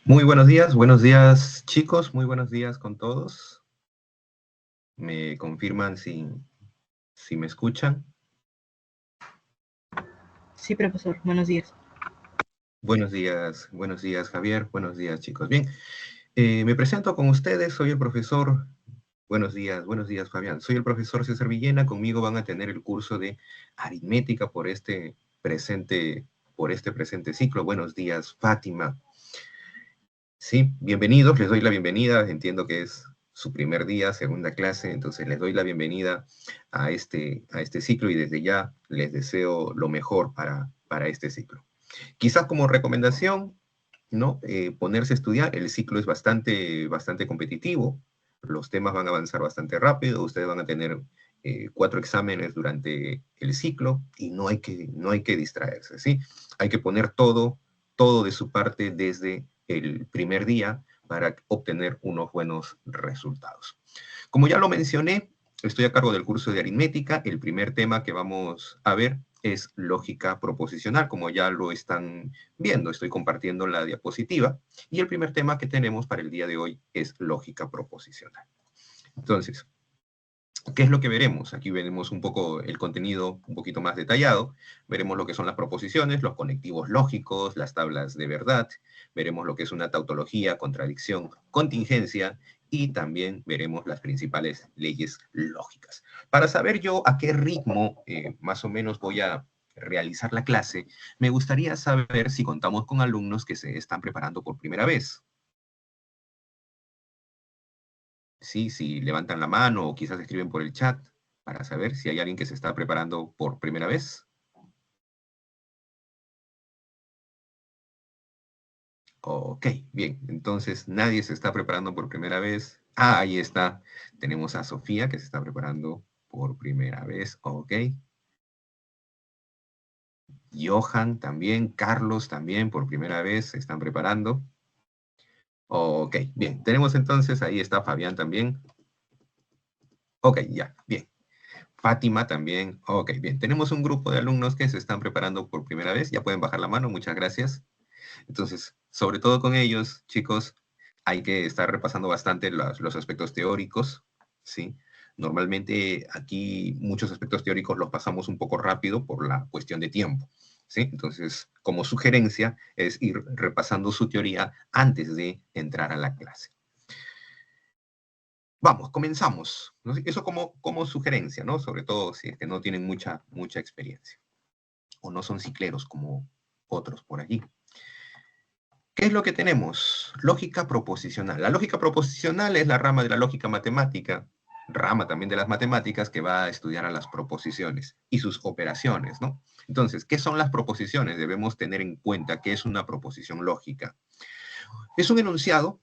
Muy buenos días chicos, muy buenos días con todos. ¿Me confirman si me escuchan? Sí, profesor, buenos días. Buenos días Javier, buenos días chicos. Bien, me presento con ustedes, soy el profesor, buenos días Fabián, soy el profesor César Villena, conmigo van a tener el curso de aritmética presente, por este presente ciclo. Buenos días Fátima. Sí, bienvenidos, les doy la bienvenida, entiendo que es su primer día, segunda clase, entonces les doy la bienvenida a este ciclo y desde ya les deseo lo mejor para este ciclo. Quizás como recomendación, ¿no? Ponerse a estudiar, el ciclo es bastante competitivo, los temas van a avanzar bastante rápido, ustedes van a tener 4 exámenes durante el ciclo y no hay que distraerse, ¿sí? Hay que poner todo de su parte desde el primer día para obtener unos buenos resultados. Como ya lo mencioné, estoy a cargo del curso de aritmética. El primer tema que vamos a ver es lógica proposicional, como ya lo están viendo, estoy compartiendo la diapositiva, y el primer tema que tenemos para el día de hoy es lógica proposicional. Entonces, ¿qué es lo que veremos? Aquí veremos un poco el contenido un poquito más detallado, veremos lo que son las proposiciones, los conectivos lógicos, las tablas de verdad, veremos lo que es una tautología, contradicción, contingencia, y también veremos las principales leyes lógicas. Para saber yo a qué ritmo más o menos voy a realizar la clase, me gustaría saber si contamos con alumnos que se están preparando por primera vez. Sí, si levantan la mano o quizás escriben por el chat para saber si hay alguien que se está preparando por primera vez. Ok, bien, entonces nadie se está preparando por primera vez. Ah, ahí está. Tenemos a Sofía que se está preparando por primera vez. Ok. Johan también, Carlos también por primera vez se están preparando. Ok, bien. Tenemos entonces, ahí está Fabián también. Ok, ya, bien. Fátima también. Ok, bien. Tenemos un grupo de alumnos que se están preparando por primera vez. Ya pueden bajar la mano, muchas gracias. Entonces, sobre todo con ellos, chicos, hay que estar repasando bastante los aspectos teóricos, ¿sí? Normalmente aquí muchos aspectos teóricos los pasamos un poco rápido por la cuestión de tiempo, ¿sí? Entonces, como sugerencia es ir repasando su teoría antes de entrar a la clase. Vamos, comenzamos. ¿No? Eso como sugerencia, ¿no? Sobre todo si es que no tienen mucha experiencia o no son cicleros como otros por allí. ¿Qué es lo que tenemos? Lógica proposicional. La lógica proposicional es la rama de la lógica matemática, rama también de las matemáticas que va a estudiar a las proposiciones y sus operaciones, ¿no? Entonces, ¿qué son las proposiciones? Debemos tener en cuenta qué es una proposición lógica. Es un enunciado,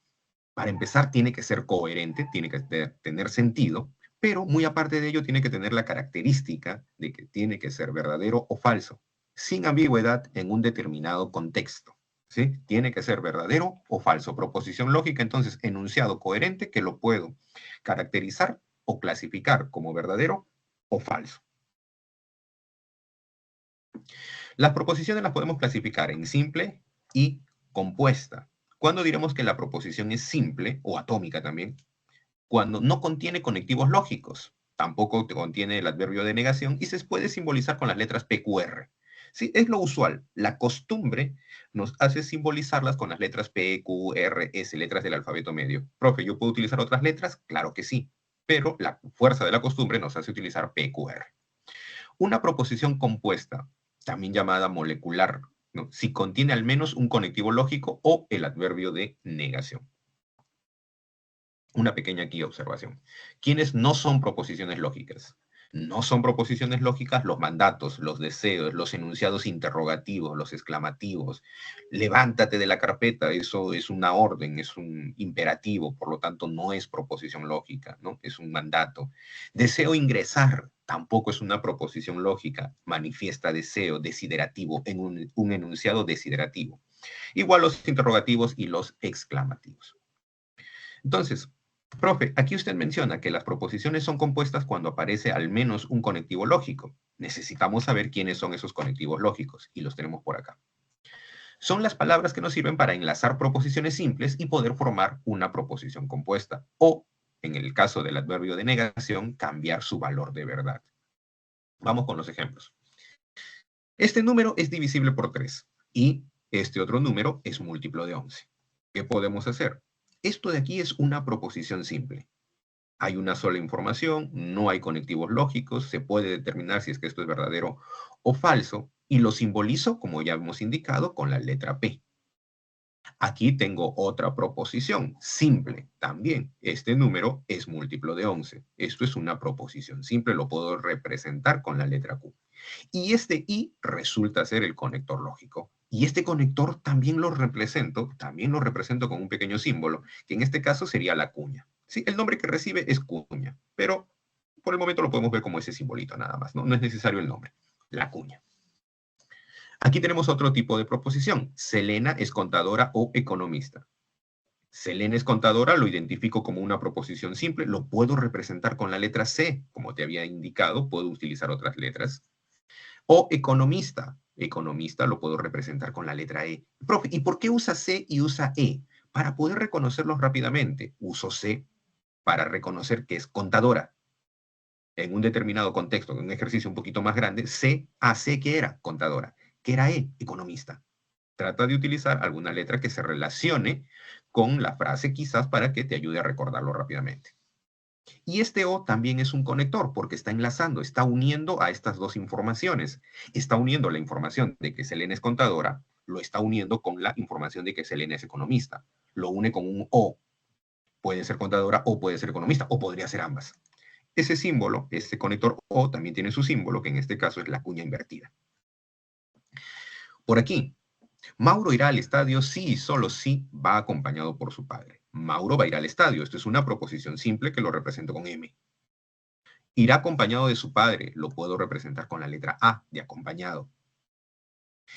para empezar, tiene que ser coherente, tiene que tener sentido, pero muy aparte de ello tiene que tener la característica de que tiene que ser verdadero o falso, sin ambigüedad en un determinado contexto. ¿Sí? Tiene que ser verdadero o falso. Proposición lógica, entonces, enunciado coherente que lo puedo caracterizar o clasificar como verdadero o falso. Las proposiciones las podemos clasificar en simple y compuesta. ¿Cuándo diremos que la proposición es simple o atómica también? Cuando no contiene conectivos lógicos, tampoco contiene el adverbio de negación y se puede simbolizar con las letras PQR. Sí, es lo usual. La costumbre nos hace simbolizarlas con las letras P, Q, R, S, letras del alfabeto medio. Profe, ¿yo puedo utilizar otras letras? Claro que sí, pero la fuerza de la costumbre nos hace utilizar PQR. Una proposición compuesta, también llamada molecular, ¿no? Si contiene al menos un conectivo lógico o el adverbio de negación. Una pequeña aquí observación. ¿Quiénes no son proposiciones lógicas? No son proposiciones lógicas los mandatos, los deseos, los enunciados interrogativos, los exclamativos. Levántate de la carpeta, eso es una orden, es un imperativo, por lo tanto no es proposición lógica, ¿no? Es un mandato. Deseo ingresar, tampoco es una proposición lógica, manifiesta deseo, desiderativo, en un enunciado desiderativo. Igual los interrogativos y los exclamativos. Entonces, profe, aquí usted menciona que las proposiciones son compuestas cuando aparece al menos un conectivo lógico. Necesitamos saber quiénes son esos conectivos lógicos y los tenemos por acá. Son las palabras que nos sirven para enlazar proposiciones simples y poder formar una proposición compuesta. O, en el caso del adverbio de negación, cambiar su valor de verdad. Vamos con los ejemplos. Este número es divisible por 3 y este otro número es múltiplo de 11. ¿Qué podemos hacer? Esto de aquí es una proposición simple. Hay una sola información, no hay conectivos lógicos, se puede determinar si es que esto es verdadero o falso, y lo simbolizo, como ya hemos indicado, con la letra P. Aquí tengo otra proposición, simple, también. Este número es múltiplo de 11. Esto es una proposición simple, lo puedo representar con la letra Q. Y este I resulta ser el conector lógico. Y este conector también lo represento con un pequeño símbolo, que en este caso sería la cuña. Sí, el nombre que recibe es cuña, pero por el momento lo podemos ver como ese simbolito nada más, ¿no? No es necesario el nombre, la cuña. Aquí tenemos otro tipo de proposición. Selena es contadora o economista. Selena es contadora, lo identifico como una proposición simple, lo puedo representar con la letra C, como te había indicado, puedo utilizar otras letras. O economista, economista lo puedo representar con la letra E. Profe, ¿y por qué usa C y usa E? Para poder reconocerlos rápidamente. Uso C para reconocer que es contadora. En un determinado contexto, en un ejercicio un poquito más grande, C, C que era contadora, que era E, economista. Trata de utilizar alguna letra que se relacione con la frase quizás para que te ayude a recordarlo rápidamente. Y este O también es un conector porque está enlazando, está uniendo a estas dos informaciones. Está uniendo la información de que Selena es contadora, lo está uniendo con la información de que Selena es economista. Lo une con un O. Puede ser contadora o puede ser economista, o podría ser ambas. Ese símbolo, este conector O, también tiene su símbolo, que en este caso es la cuña invertida. Por aquí, Mauro irá al estadio si y solo si va acompañado por su padre. Mauro va a ir al estadio. Esto es una proposición simple que lo represento con M. Irá acompañado de su padre. Lo puedo representar con la letra A de acompañado.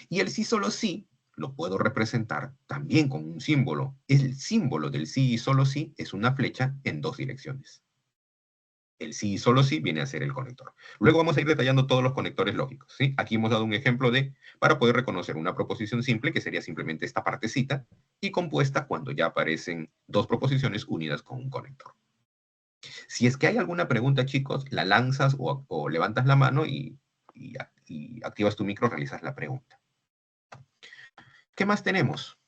Y el sí solo sí lo puedo representar también con un símbolo. El símbolo del sí y solo sí es una flecha en dos direcciones. El sí y solo sí viene a ser el conector. Luego vamos a ir detallando todos los conectores lógicos, ¿sí? Aquí hemos dado un ejemplo para poder reconocer una proposición simple, que sería simplemente esta partecita, y compuesta cuando ya aparecen dos proposiciones unidas con un conector. Si es que hay alguna pregunta, chicos, la lanzas o levantas la mano y activas tu micro, realizas la pregunta. ¿Qué más tenemos?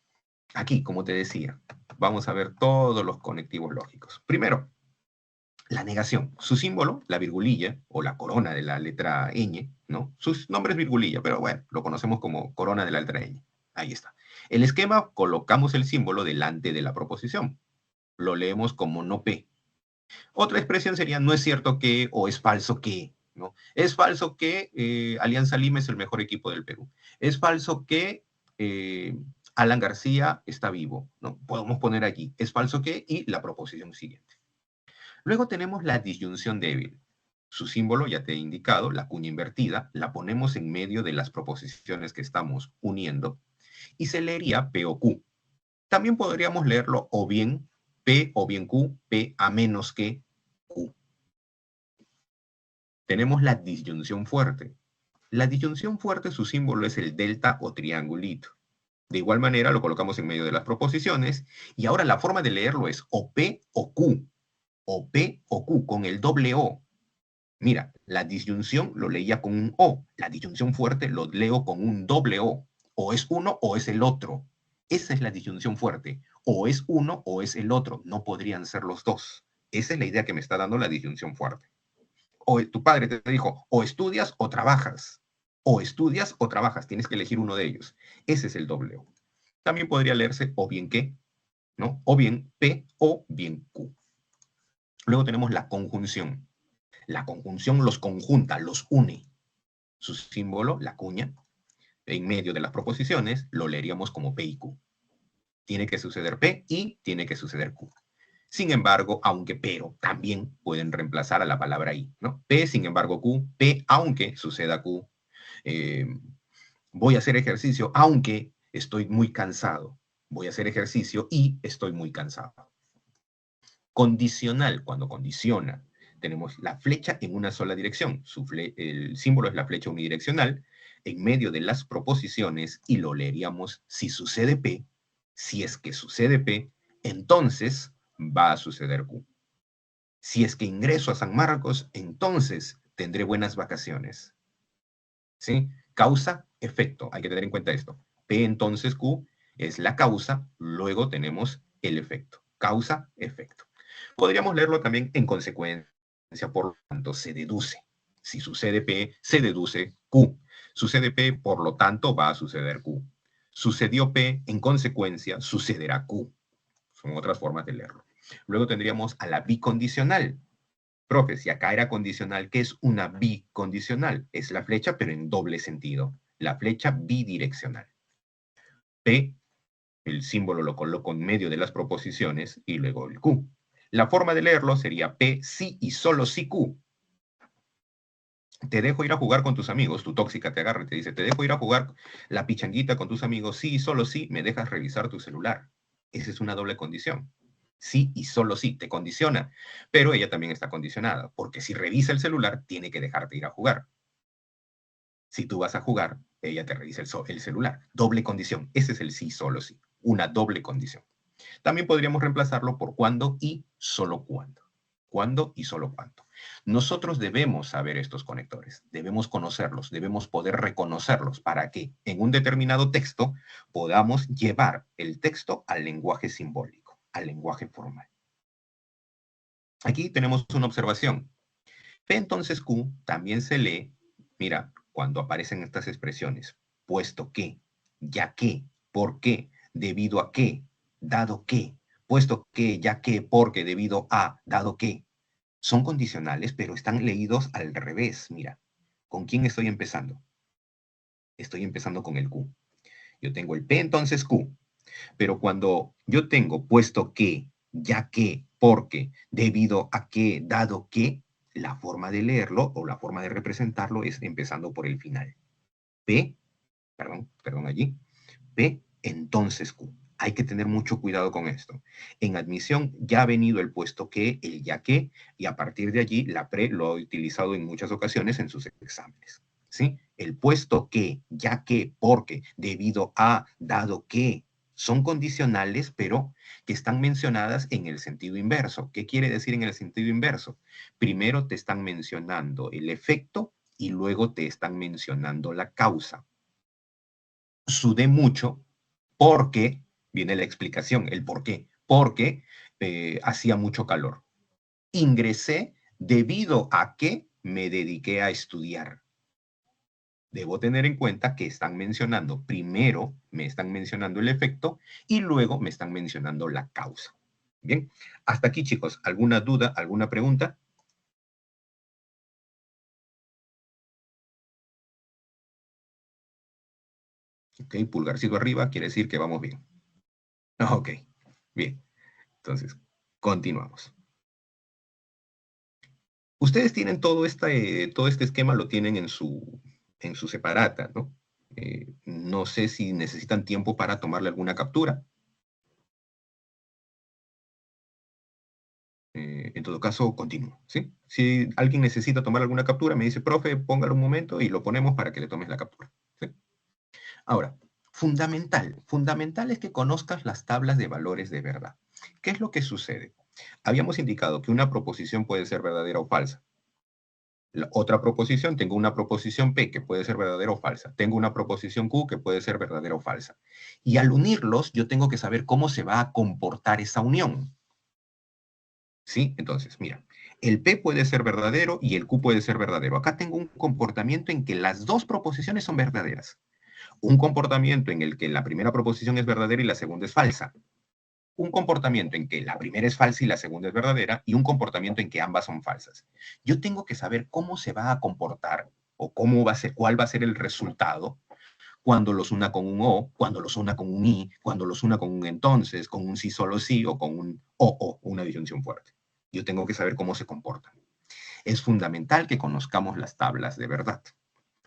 Aquí, como te decía, vamos a ver todos los conectivos lógicos. Primero, la negación. Su símbolo, la virgulilla, o la corona de la letra ñ, ¿no? Su nombre es virgulilla, pero bueno, lo conocemos como corona de la letra ñ. Ahí está. El esquema, colocamos el símbolo delante de la proposición. Lo leemos como no P. Otra expresión sería no es cierto que o es falso que, ¿no? Es falso que Alianza Lima es el mejor equipo del Perú. Es falso que Alan García está vivo, ¿no? Podemos poner allí, es falso que, y la proposición siguiente. Luego tenemos la disyunción débil. Su símbolo, ya te he indicado, la cuña invertida, la ponemos en medio de las proposiciones que estamos uniendo y se leería P o Q. También podríamos leerlo o bien P o bien Q, P a menos que Q. Tenemos la disyunción fuerte. La disyunción fuerte, su símbolo es el delta o triangulito. De igual manera lo colocamos en medio de las proposiciones y ahora la forma de leerlo es o P o Q, o P o Q con el doble O. Mira, la disyunción lo leía con un O, la disyunción fuerte lo leo con un doble O. O es uno o es el otro. Esa es la disyunción fuerte. O es uno o es el otro. No podrían ser los dos. Esa es la idea que me está dando la disyunción fuerte. O tu padre te dijo, o estudias o trabajas. O estudias o trabajas. Tienes que elegir uno de ellos. Ese es el doble O. También podría leerse o bien que, ¿no? O bien P o bien Q. Luego tenemos la conjunción. La conjunción los conjunta, los une. Su símbolo, la cuña, en medio de las proposiciones, lo leeríamos como P y Q. Tiene que suceder P y tiene que suceder Q. Sin embargo, aunque pero, también pueden reemplazar a la palabra I, ¿no? P, sin embargo, Q, P, aunque suceda Q. Voy a hacer ejercicio, aunque estoy muy cansado. Voy a hacer ejercicio y estoy muy cansado. Condicional, cuando condiciona, tenemos la flecha en una sola dirección. El símbolo es la flecha unidireccional. en medio de las proposiciones y lo leeríamos si sucede P, si es que sucede P, entonces va a suceder Q. Si es que ingreso a San Marcos, entonces tendré buenas vacaciones. ¿Sí? Causa, efecto. Hay que tener en cuenta esto. P entonces Q es la causa, luego tenemos el efecto. Causa, efecto. Podríamos leerlo también en consecuencia, por lo tanto, se deduce. Si sucede P, se deduce Q. Sucede P, por lo tanto, va a suceder Q. Sucedió P, en consecuencia, sucederá Q. Son otras formas de leerlo. Luego tendríamos a la bicondicional. Profe, si acá era condicional, ¿qué es una bicondicional? Es la flecha, pero en doble sentido. La flecha bidireccional. P, el símbolo lo coloco en medio de las proposiciones y luego el Q. La forma de leerlo sería P, sí y solo sí Q. Te dejo ir a jugar con tus amigos, tu tóxica te agarra y te dice, te dejo ir a jugar la pichanguita con tus amigos, sí y solo sí, me dejas revisar tu celular. Esa es una doble condición. Sí y solo sí, te condiciona, pero ella también está condicionada, porque si revisa el celular, tiene que dejarte ir a jugar. Si tú vas a jugar, ella te revisa el celular. Doble condición, ese es el sí, solo sí, una doble condición. También podríamos reemplazarlo por cuándo y solo cuándo. Cuándo y solo cuándo. Nosotros debemos saber estos conectores, debemos conocerlos, debemos poder reconocerlos para que en un determinado texto podamos llevar el texto al lenguaje simbólico, al lenguaje formal. Aquí tenemos una observación. P entonces Q también se lee, mira, cuando aparecen estas expresiones, puesto que, ya que, por qué, debido a qué, dado que, puesto que, ya que, porque, debido a, dado que. Son condicionales, pero están leídos al revés. Mira, ¿con quién estoy empezando? Estoy empezando con el Q. Yo tengo el P entonces Q, pero cuando yo tengo puesto que, ya que, porque, debido a que, dado que, la forma de leerlo o la forma de representarlo es empezando por el final. P, perdón allí, P, entonces Q. Hay que tener mucho cuidado con esto. En admisión ya ha venido el puesto que, el ya que, y a partir de allí la pre lo ha utilizado en muchas ocasiones en sus exámenes. ¿Sí? El puesto que, ya que, porque, debido a, dado que, son condicionales, pero que están mencionadas en el sentido inverso. ¿Qué quiere decir en el sentido inverso? Primero te están mencionando el efecto y luego te están mencionando la causa. Sudé mucho porque, viene la explicación, el por qué, porque hacía mucho calor. Ingresé debido a que me dediqué a estudiar. Debo tener en cuenta que están mencionando, primero me están mencionando el efecto y luego me están mencionando la causa. Bien, hasta aquí chicos, ¿alguna duda, alguna pregunta? Ok, pulgarcito arriba quiere decir que vamos bien. Ok, bien, entonces continuamos. Ustedes tienen todo este esquema, lo tienen en su separata, ¿no? No sé si necesitan tiempo para tomarle alguna captura. En todo caso, continúo, ¿sí? Si alguien necesita tomar alguna captura, me dice, profe, póngalo un momento y lo ponemos para que le tomes la captura, ¿sí? Ahora, fundamental es que conozcas las tablas de valores de verdad. ¿Qué es lo que sucede? Habíamos indicado que una proposición puede ser verdadera o falsa. La otra proposición, tengo una proposición P que puede ser verdadera o falsa. Tengo una proposición Q que puede ser verdadera o falsa. Y al unirlos, yo tengo que saber cómo se va a comportar esa unión. ¿Sí? Entonces, mira, el P puede ser verdadero y el Q puede ser verdadero. Acá tengo un comportamiento en que las dos proposiciones son verdaderas. Un comportamiento en el que la primera proposición es verdadera y la segunda es falsa. Un comportamiento en que la primera es falsa y la segunda es verdadera, y un comportamiento en que ambas son falsas. Yo tengo que saber cómo se va a comportar o cómo va a ser, cuál va a ser el resultado cuando los una con un o, cuando los una con un i, cuando los una con un entonces, con un sí solo sí o con un o, una disyunción fuerte. Yo tengo que saber cómo se comportan. Es fundamental que conozcamos las tablas de verdad.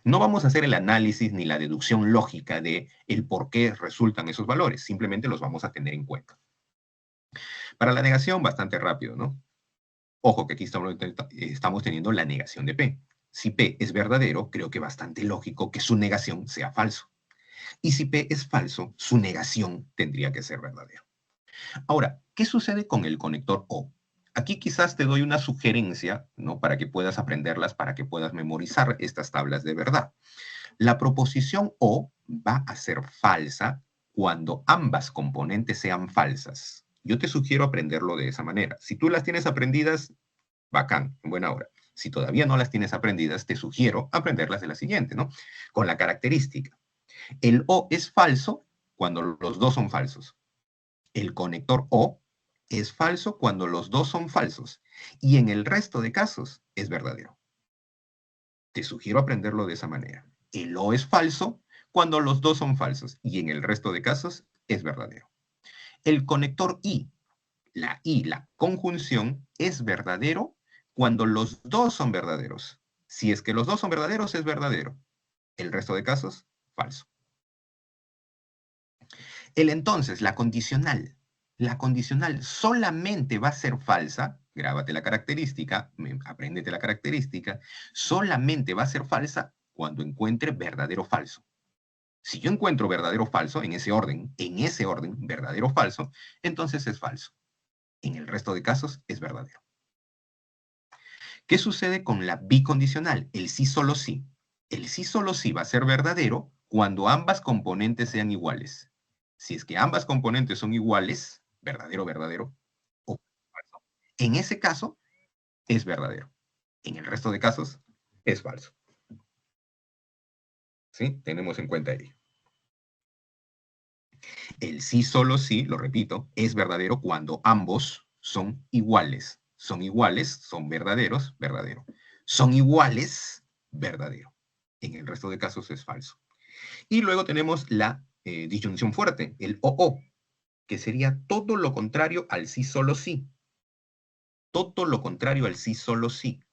No vamos a hacer el análisis ni la deducción lógica de el por qué resultan esos valores, simplemente los vamos a tener en cuenta. Para la negación, bastante rápido, ¿no? Ojo que aquí estamos teniendo la negación de P. Si P es verdadero, creo que bastante lógico que su negación sea falso. Y si P es falso, su negación tendría que ser verdadero. Ahora, ¿qué sucede con el conector O? Aquí quizás te doy una sugerencia, ¿no? Para que puedas aprenderlas, para que puedas memorizar estas tablas de verdad. La proposición O va a ser falsa cuando ambas componentes sean falsas. Yo te sugiero aprenderlo de esa manera. Si tú las tienes aprendidas, bacán, en buena hora. Si todavía no las tienes aprendidas, te sugiero aprenderlas de la siguiente, ¿no? Con la característica. El O es falso cuando los dos son falsos. El conector O es falso cuando los dos son falsos. Y en el resto de casos es verdadero. Te sugiero aprenderlo de esa manera. El O es falso cuando los dos son falsos. Y en el resto de casos es verdadero. El conector la conjunción, es verdadero cuando los dos son verdaderos. Si es que los dos son verdaderos, es verdadero. El resto de casos, falso. El entonces, la condicional solamente va a ser falsa, grábate la característica, apréndete la característica, solamente va a ser falsa cuando encuentre verdadero o falso. Si yo encuentro verdadero o falso en ese orden, verdadero o falso, entonces es falso. En el resto de casos es verdadero. ¿Qué sucede con la bicondicional? El sí solo sí. El sí solo sí va a ser verdadero cuando ambas componentes sean iguales. Si es que ambas componentes son iguales, verdadero, verdadero, o falso, en ese caso es verdadero. En el resto de casos es falso. ¿Sí? Tenemos en cuenta ello. El sí solo sí, lo repito, es verdadero cuando ambos son iguales. Son iguales, son verdaderos, verdadero. Son iguales, verdadero. En el resto de casos es falso. Y luego tenemos la disyunción fuerte, el o, que sería todo lo contrario al sí solo sí. Todo lo contrario al sí solo sí.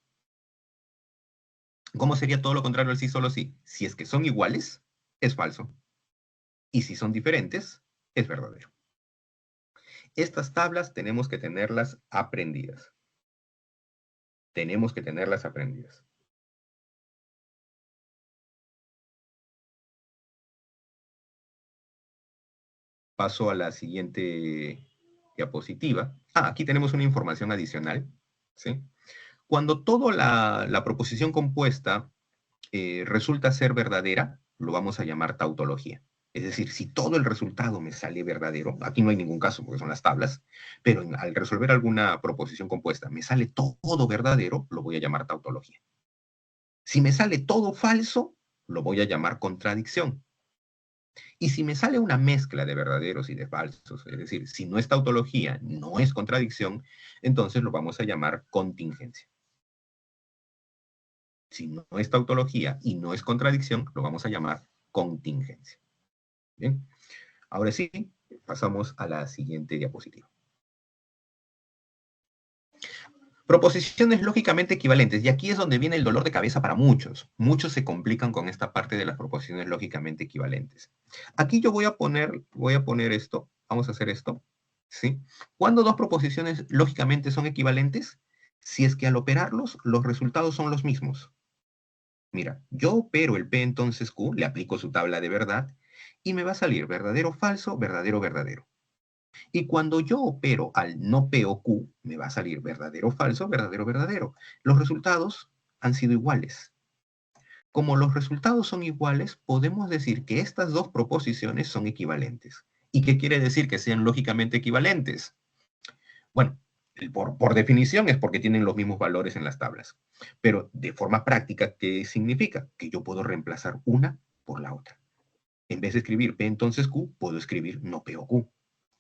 ¿Cómo sería todo lo contrario al sí solo sí? Si es que son iguales, es falso. Y si son diferentes, es verdadero. Estas tablas tenemos que tenerlas aprendidas. Tenemos que tenerlas aprendidas. Paso a la siguiente diapositiva. Aquí tenemos una información adicional, ¿sí? Cuando toda la proposición compuesta resulta ser verdadera, lo vamos a llamar tautología. Es decir, si todo el resultado me sale verdadero, aquí no hay ningún caso porque son las tablas, pero al resolver alguna proposición compuesta me sale todo verdadero, lo voy a llamar tautología. Si me sale todo falso, lo voy a llamar contradicción. Y si me sale una mezcla de verdaderos y de falsos, es decir, si no es tautología, no es contradicción, entonces lo vamos a llamar contingencia. Si no es tautología y no es contradicción, lo vamos a llamar contingencia. Bien, ahora sí, pasamos a la siguiente diapositiva. Proposiciones lógicamente equivalentes, y aquí es donde viene el dolor de cabeza para muchos. Muchos se complican con esta parte de las proposiciones lógicamente equivalentes. Aquí yo voy a poner esto, vamos a hacer esto, ¿sí? ¿Cuándo dos proposiciones lógicamente son equivalentes? Si es que al operarlos, los resultados son los mismos. Mira, yo opero el P entonces Q, le aplico su tabla de verdad, y me va a salir verdadero, falso, verdadero, verdadero. Y cuando yo opero al no P o Q, me va a salir verdadero, falso, verdadero, verdadero. Los resultados han sido iguales. Como los resultados son iguales, podemos decir que estas dos proposiciones son equivalentes. ¿Y qué quiere decir que sean lógicamente equivalentes? Bueno, por definición es porque tienen los mismos valores en las tablas. Pero de forma práctica, ¿qué significa? Que yo puedo reemplazar una por la otra. En vez de escribir P entonces Q, puedo escribir no P o Q.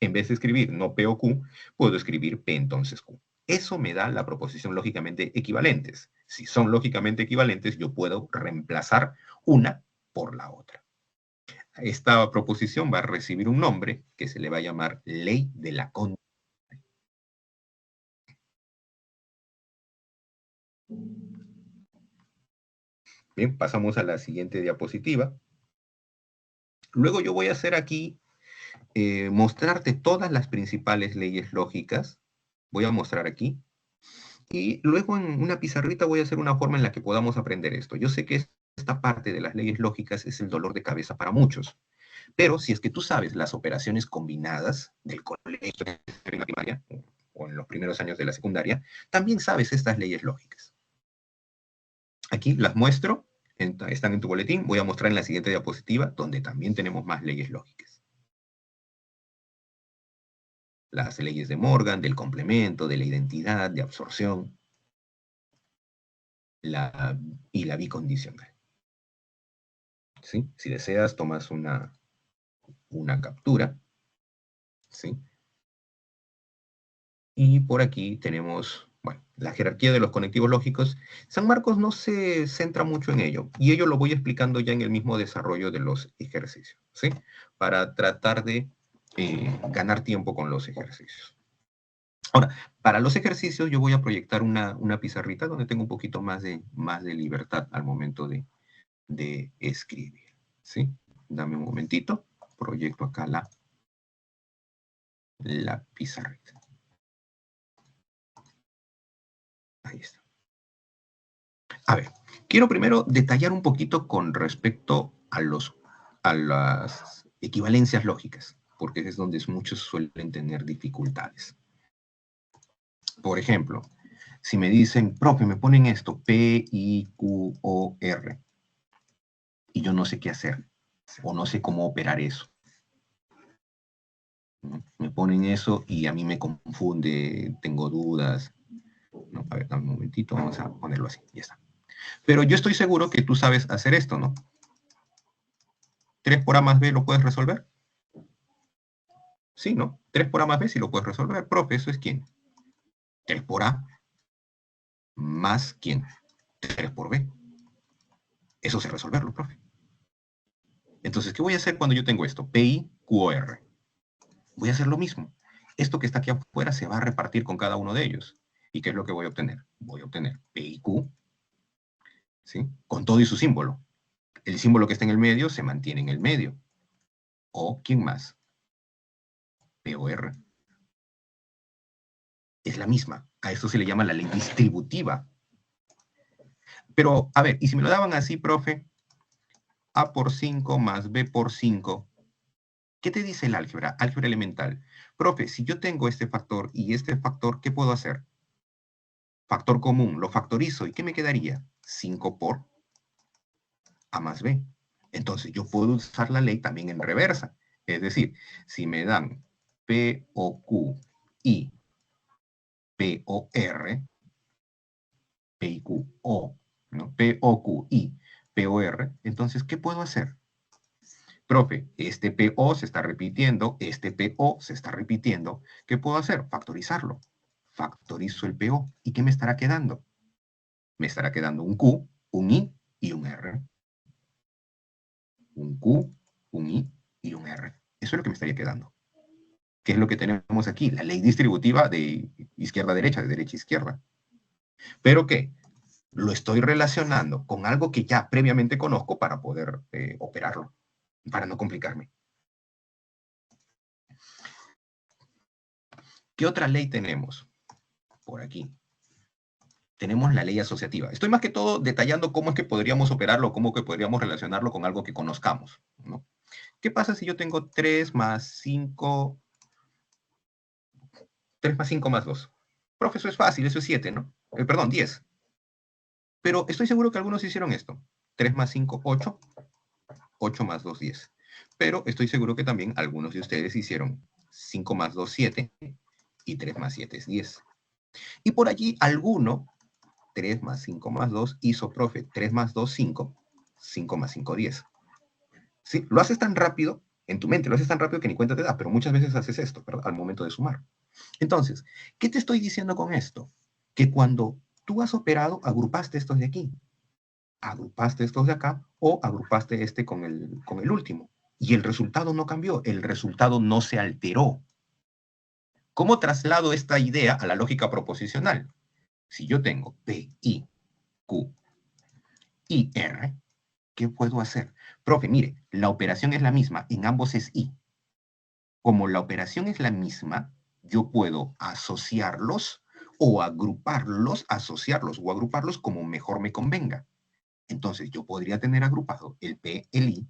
En vez de escribir no P o Q, puedo escribir P entonces Q. Eso me da la proposición lógicamente equivalentes. Si son lógicamente equivalentes, yo puedo reemplazar una por la otra. Esta proposición va a recibir un nombre que se le va a llamar ley de la contingencia. Bien, pasamos a la siguiente diapositiva. Luego yo voy a hacer aquí, mostrarte todas las principales leyes lógicas. Voy a mostrar aquí. Y luego en una pizarrita voy a hacer una forma en la que podamos aprender esto. Yo sé que esta parte de las leyes lógicas es el dolor de cabeza para muchos, pero si es que tú sabes las operaciones combinadas del colegio, en la primaria, o en los primeros años de la secundaria, también sabes estas leyes lógicas. Aquí las muestro, están en tu boletín, voy a mostrar en la siguiente diapositiva, donde también tenemos más leyes lógicas. Las leyes de Morgan, del complemento, de la identidad, de absorción, y la bicondicional. ¿Sí? Si deseas, tomas una captura. ¿Sí? Y por aquí tenemos, bueno, la jerarquía de los conectivos lógicos. San Marcos no se centra mucho en ello, y ello lo voy explicando ya en el mismo desarrollo de los ejercicios, ¿sí? Para tratar de ganar tiempo con los ejercicios. Ahora, para los ejercicios yo voy a proyectar una pizarrita donde tengo un poquito más de libertad al momento de escribir, ¿sí? Dame un momentito, proyecto acá la pizarrita. Ahí está. A ver, quiero primero detallar un poquito con respecto a las equivalencias lógicas, porque es donde muchos suelen tener dificultades. Por ejemplo, si me dicen, profe, me ponen esto, P, I, Q, O, R, y yo no sé qué hacer, o no sé cómo operar eso. Me ponen eso y a mí me confunde, tengo dudas. No, a ver, dame un momentito, vamos a ponerlo así, ya está. Pero yo estoy seguro que tú sabes hacer esto, ¿no? 3 por A más B lo puedes resolver. Sí, ¿no? 3 por A más B sí lo puedes resolver. Profe, ¿eso es quién? 3 por A más quién? 3 por B. Eso sé resolverlo, profe. Entonces, ¿qué voy a hacer cuando yo tengo esto? PI, QR. Voy a hacer lo mismo. Esto que está aquí afuera se va a repartir con cada uno de ellos. ¿Y qué es lo que voy a obtener? Voy a obtener PIQ, ¿sí? Con todo y su símbolo. El símbolo que está en el medio se mantiene en el medio. O, ¿quién más? POR. Es la misma. A esto se le llama la ley distributiva. Pero, a ver, ¿y si me lo daban así, profe? A por 5 más B por 5. ¿Qué te dice el álgebra? Álgebra elemental. Profe, si yo tengo este factor y este factor, ¿qué puedo hacer? Factor común, lo factorizo. ¿Y qué me quedaría? 5 por A más B. Entonces, yo puedo usar la ley también en reversa. Es decir, si me dan P o Q y P o R, P y Q o, ¿no? P o Q y P o R, entonces, ¿qué puedo hacer? Profe, este PO se está repitiendo, este PO se está repitiendo. ¿Qué puedo hacer? Factorizarlo. Factorizo el PO. ¿Y qué me estará quedando? Me estará quedando un Q, un I y un R. Un Q, un I y un R. Eso es lo que me estaría quedando. ¿Qué es lo que tenemos aquí? La ley distributiva de izquierda a derecha, de derecha a izquierda. ¿Pero qué? Lo estoy relacionando con algo que ya previamente conozco para poder operarlo, para no complicarme. ¿Qué otra ley tenemos? Por aquí. Tenemos la ley asociativa. Estoy más que todo detallando cómo es que podríamos operarlo, cómo que podríamos relacionarlo con algo que conozcamos, ¿no? ¿Qué pasa si yo tengo 3 más 5, 3 más 5 más 2? Profe, eso es fácil, eso es 7, ¿no? Perdón, 10. Pero estoy seguro que algunos hicieron esto. 3 más 5, 8. 8 más 2, 10. Pero estoy seguro que también algunos de ustedes hicieron 5 más 2, 7. Y 3 más 7 es 10. Y por allí alguno 3 más 5 más 2 hizo, profe, 3 más 2, 5, 5 más 5, 10. ¿Sí? Lo haces tan rápido, en tu mente lo haces tan rápido que ni cuenta te da, pero muchas veces haces esto, ¿verdad? Al momento de sumar. Entonces, ¿qué te estoy diciendo con esto? Que cuando tú has operado, agrupaste estos de aquí, agrupaste estos de acá, o agrupaste este con el último. Y el resultado no cambió, el resultado no se alteró. ¿Cómo traslado esta idea a la lógica proposicional? Si yo tengo P, I, Q y R, ¿qué puedo hacer? Profe, mire, la operación es la misma, en ambos es I. Como la operación es la misma, yo puedo asociarlos o agruparlos, asociarlos o agruparlos como mejor me convenga. Entonces, yo podría tener agrupado el P, el I,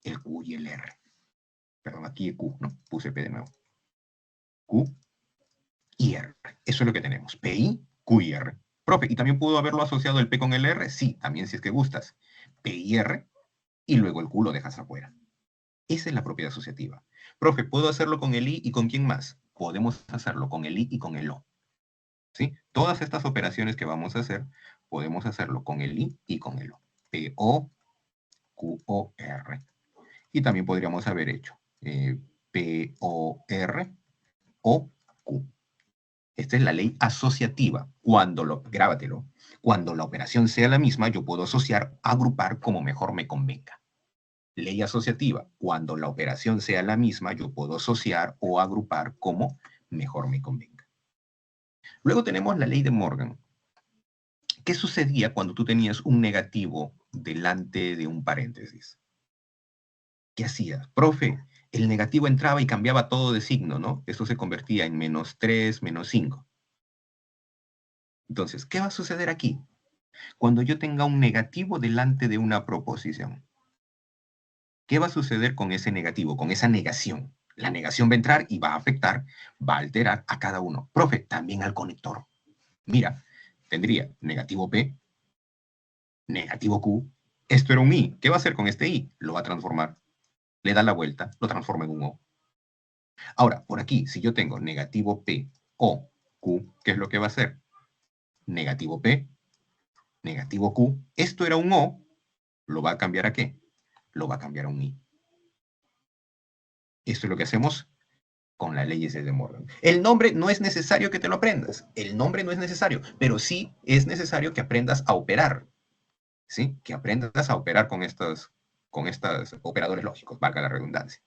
el Q y el R. Perdón, aquí el Q, ¿no? Puse P de nuevo. Q y R. Eso es lo que tenemos. P, I, Q y R. Profe, ¿y también pudo haberlo asociado el P con el R? Sí, también si es que gustas. P y R, y luego el Q lo dejas afuera. Esa es la propiedad asociativa. Profe, ¿puedo hacerlo con el I y con quién más? Podemos hacerlo con el I y con el O. ¿Sí? Todas estas operaciones que vamos a hacer, podemos hacerlo con el I y con el O. P-O, Q-O-R. Y también podríamos haber hecho P-O-R o Q. Esta es la ley asociativa. Grábatelo, cuando la operación sea la misma, yo puedo asociar, agrupar como mejor me convenga. Ley asociativa. Cuando la operación sea la misma, yo puedo asociar o agrupar como mejor me convenga. Luego tenemos la ley de Morgan. ¿Qué sucedía cuando tú tenías un negativo delante de un paréntesis? ¿Qué hacías? Profe, el negativo entraba y cambiaba todo de signo, ¿no? Esto se convertía en -3, -5. Entonces, ¿qué va a suceder aquí? Cuando yo tenga un negativo delante de una proposición, ¿qué va a suceder con ese negativo, con esa negación? La negación va a entrar y va a afectar, va a alterar a cada uno. Profe, también al conector. Mira, tendría negativo P, negativo Q. Esto era un I. ¿Qué va a hacer con este I? Lo va a transformar. Le da la vuelta, lo transforma en un O. Ahora, por aquí, si yo tengo negativo P, O, Q, ¿qué es lo que va a hacer? Negativo P, negativo Q. Esto era un O, ¿lo va a cambiar a qué? Lo va a cambiar a un I. Esto es lo que hacemos con las leyes de Morgan. El nombre no es necesario que te lo aprendas. El nombre no es necesario, pero sí es necesario que aprendas a operar. ¿Sí? Que aprendas a operar con estos operadores lógicos, valga la redundancia.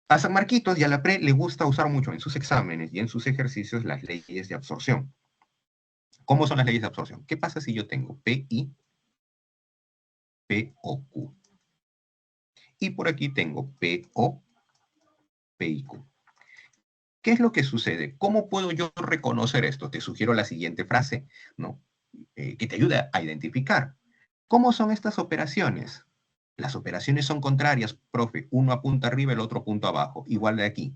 A San Marquitos y a la PRE le gusta usar mucho en sus exámenes y en sus ejercicios las leyes de absorción. ¿Cómo son las leyes de absorción? ¿Qué pasa si yo tengo PI, POQ? Y por aquí tengo PO, PIQ. ¿Qué es lo que sucede? ¿Cómo puedo yo reconocer esto? Te sugiero la siguiente frase, ¿no? Que te ayuda a identificar. ¿Cómo son estas operaciones? Las operaciones son contrarias, profe. Uno apunta arriba, el otro punto abajo. Igual de aquí.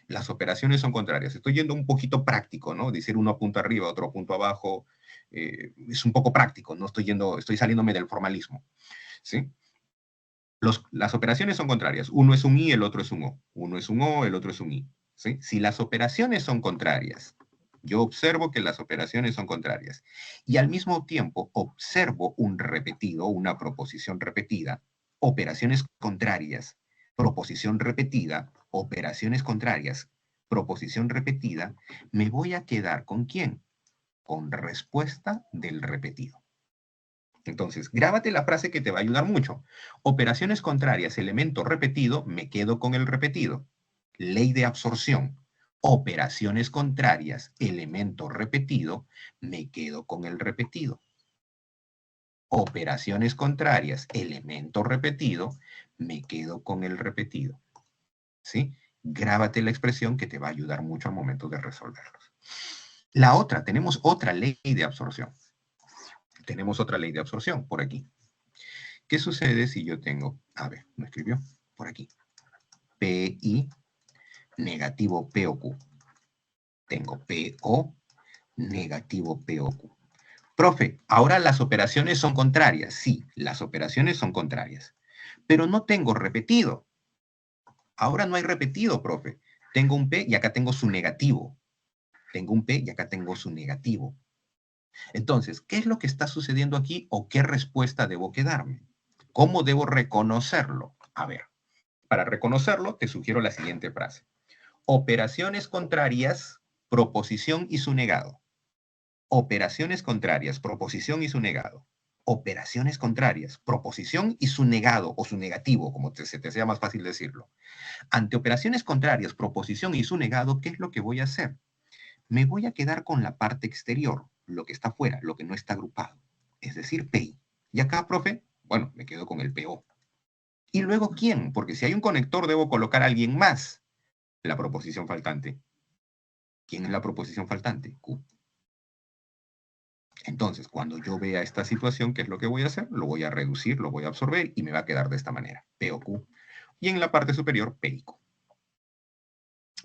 Las operaciones son contrarias. Estoy yendo un poquito práctico, ¿no? Decir uno punto arriba, otro punto abajo, es un poco práctico, no estoy saliéndome del formalismo, ¿sí? Las operaciones son contrarias. Uno es un I, el otro es un O. Uno es un O, el otro es un I, ¿sí? Si las operaciones son contrarias, yo observo que las operaciones son contrarias y al mismo tiempo observo un repetido, una proposición repetida, operaciones contrarias, proposición repetida, operaciones contrarias, proposición repetida, me voy a quedar ¿con quién? Con respuesta del repetido. Entonces, grábate la frase que te va a ayudar mucho. Operaciones contrarias, elemento repetido, me quedo con el repetido. Ley de absorción. Operaciones contrarias, elemento repetido, me quedo con el repetido. Operaciones contrarias, elemento repetido, me quedo con el repetido. ¿Sí? Grábate la expresión que te va a ayudar mucho al momento de resolverlos. La otra, tenemos otra ley de absorción. Tenemos otra ley de absorción por aquí. ¿Qué sucede si yo tengo, a ver, ¿me escribió? Por aquí. PI negativo POQ. Tengo PO negativo POQ. Profe, ahora las operaciones son contrarias. Sí, las operaciones son contrarias. Pero no tengo repetido. Ahora no hay repetido, profe. Tengo un P y acá tengo su negativo. Tengo un P y acá tengo su negativo. Entonces, ¿qué es lo que está sucediendo aquí o qué respuesta debo quedarme? ¿Cómo debo reconocerlo? A ver, para reconocerlo te sugiero la siguiente frase. Operaciones contrarias, proposición y su negado. Operaciones contrarias, proposición y su negado. Operaciones contrarias, proposición y su negado o su negativo, como se te sea más fácil decirlo. Ante operaciones contrarias, proposición y su negado, ¿qué es lo que voy a hacer? Me voy a quedar con la parte exterior, lo que está fuera, lo que no está agrupado, es decir, PI. Y acá, profe, bueno, me quedo con el PO. ¿Y luego quién? Porque si hay un conector, debo colocar a alguien más, la proposición faltante. ¿Quién es la proposición faltante? Q. Entonces, cuando yo vea esta situación, ¿qué es lo que voy a hacer? Lo voy a reducir, lo voy a absorber y me va a quedar de esta manera, P o Q. Y en la parte superior, P y Q.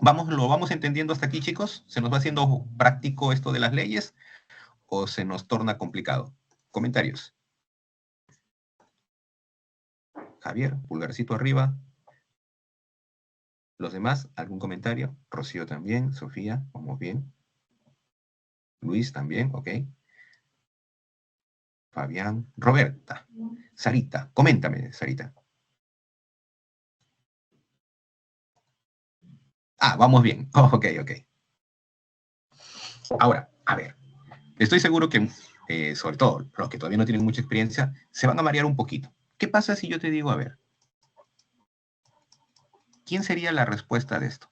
¿Lo vamos entendiendo hasta aquí, chicos? ¿Se nos va haciendo práctico esto de las leyes o se nos torna complicado? Comentarios. Javier, pulgarcito arriba. ¿Los demás? ¿Algún comentario? Rocío también, Sofía, vamos bien. Luis también, ok. Fabián, Roberta, Sarita, coméntame, Sarita. Ah, vamos bien, ok. Ahora, a ver, estoy seguro que, sobre todo los que todavía no tienen mucha experiencia, se van a marear un poquito. ¿Qué pasa si yo te digo, a ver, ¿quién sería la respuesta de esto?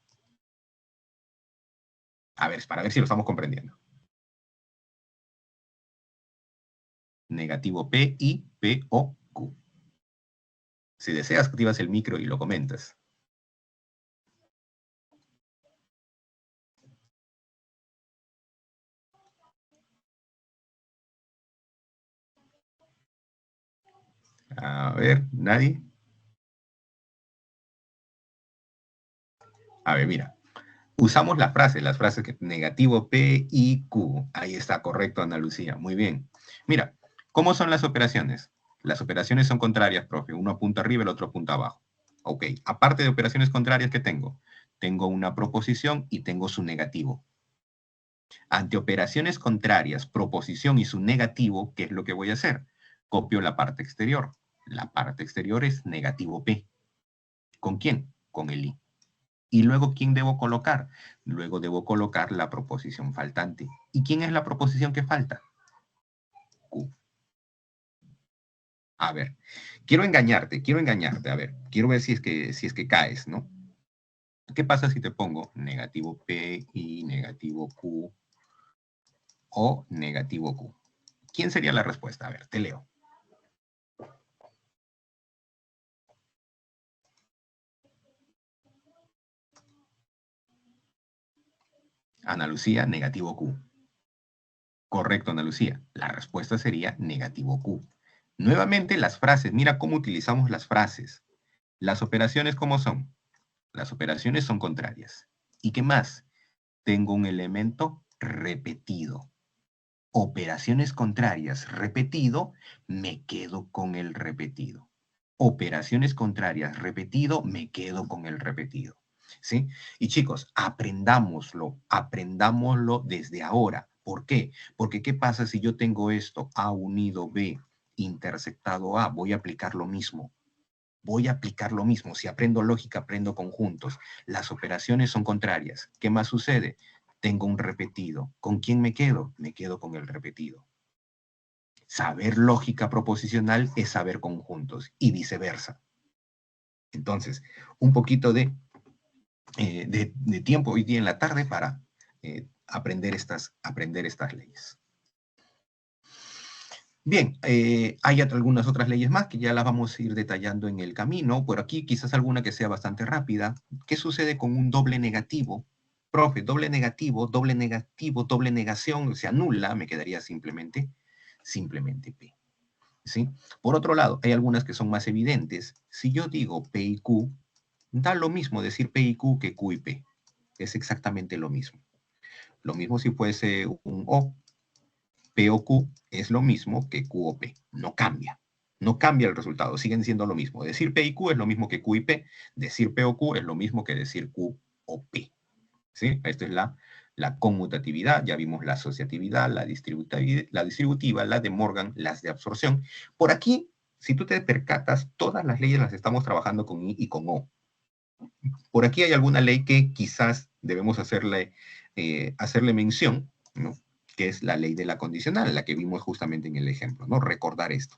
A ver, para ver si lo estamos comprendiendo. Negativo P, I, P, O, Q. Si deseas, activas el micro y lo comentas. A ver, ¿nadie? A ver, mira. Usamos las frases que negativo P, I, Q. Ahí está, correcto, Ana Lucía. Muy bien. Mira, ¿cómo son las operaciones? Las operaciones son contrarias, profe. Uno apunta arriba, el otro apunta abajo. Ok, aparte de operaciones contrarias, ¿qué tengo? Tengo una proposición y tengo su negativo. Ante operaciones contrarias, proposición y su negativo, ¿qué es lo que voy a hacer? Copio la parte exterior. La parte exterior es negativo P. ¿Con quién? Con el I. ¿Y luego quién debo colocar? Luego debo colocar la proposición faltante. ¿Y quién es la proposición que falta? Q. A ver, quiero engañarte. A ver, quiero ver si es que caes, ¿no? ¿Qué pasa si te pongo negativo P y negativo Q o negativo Q? ¿Quién sería la respuesta? A ver, te leo. Ana Lucía, negativo Q. Correcto, Ana Lucía. La respuesta sería negativo Q. Nuevamente las frases. Mira cómo utilizamos las frases. Las operaciones, ¿cómo son? Las operaciones son contrarias. ¿Y qué más? Tengo un elemento repetido. Operaciones contrarias repetido, me quedo con el repetido. Operaciones contrarias repetido, me quedo con el repetido. ¿Sí? Y chicos, aprendámoslo desde ahora. ¿Por qué? Porque ¿qué pasa si yo tengo esto A unido B intersectado A? Voy a aplicar lo mismo. Si aprendo lógica, aprendo conjuntos. Las operaciones son contrarias. ¿Qué más sucede? Tengo un repetido. ¿Con quién me quedo? Me quedo con el repetido. Saber lógica proposicional es saber conjuntos y viceversa. Entonces, un poquito de tiempo hoy día en la tarde para aprender estas leyes. Bien, hay algunas otras leyes más que ya las vamos a ir detallando en el camino. Por aquí quizás alguna que sea bastante rápida. ¿Qué sucede con un doble negativo? Profe, doble negativo, doble negación, se anula, me quedaría simplemente P. ¿Sí? Por otro lado, hay algunas que son más evidentes. Si yo digo P y Q, da lo mismo decir P y Q que Q y P. Es exactamente lo mismo. Lo mismo si fuese un O. P o Q es lo mismo que Q o P. No cambia. No cambia el resultado. Siguen siendo lo mismo. Decir P y Q es lo mismo que Q y P. Decir P o Q es lo mismo que decir Q o P. ¿Sí? Esta es la conmutatividad. Ya vimos la asociatividad, la distributiva, la de Morgan, las de absorción. Por aquí, si tú te percatas, todas las leyes las estamos trabajando con I y con O. Por aquí hay alguna ley que quizás debemos hacerle mención, ¿no? Que es la ley de la condicional, la que vimos justamente en el ejemplo, ¿no? Recordar esto.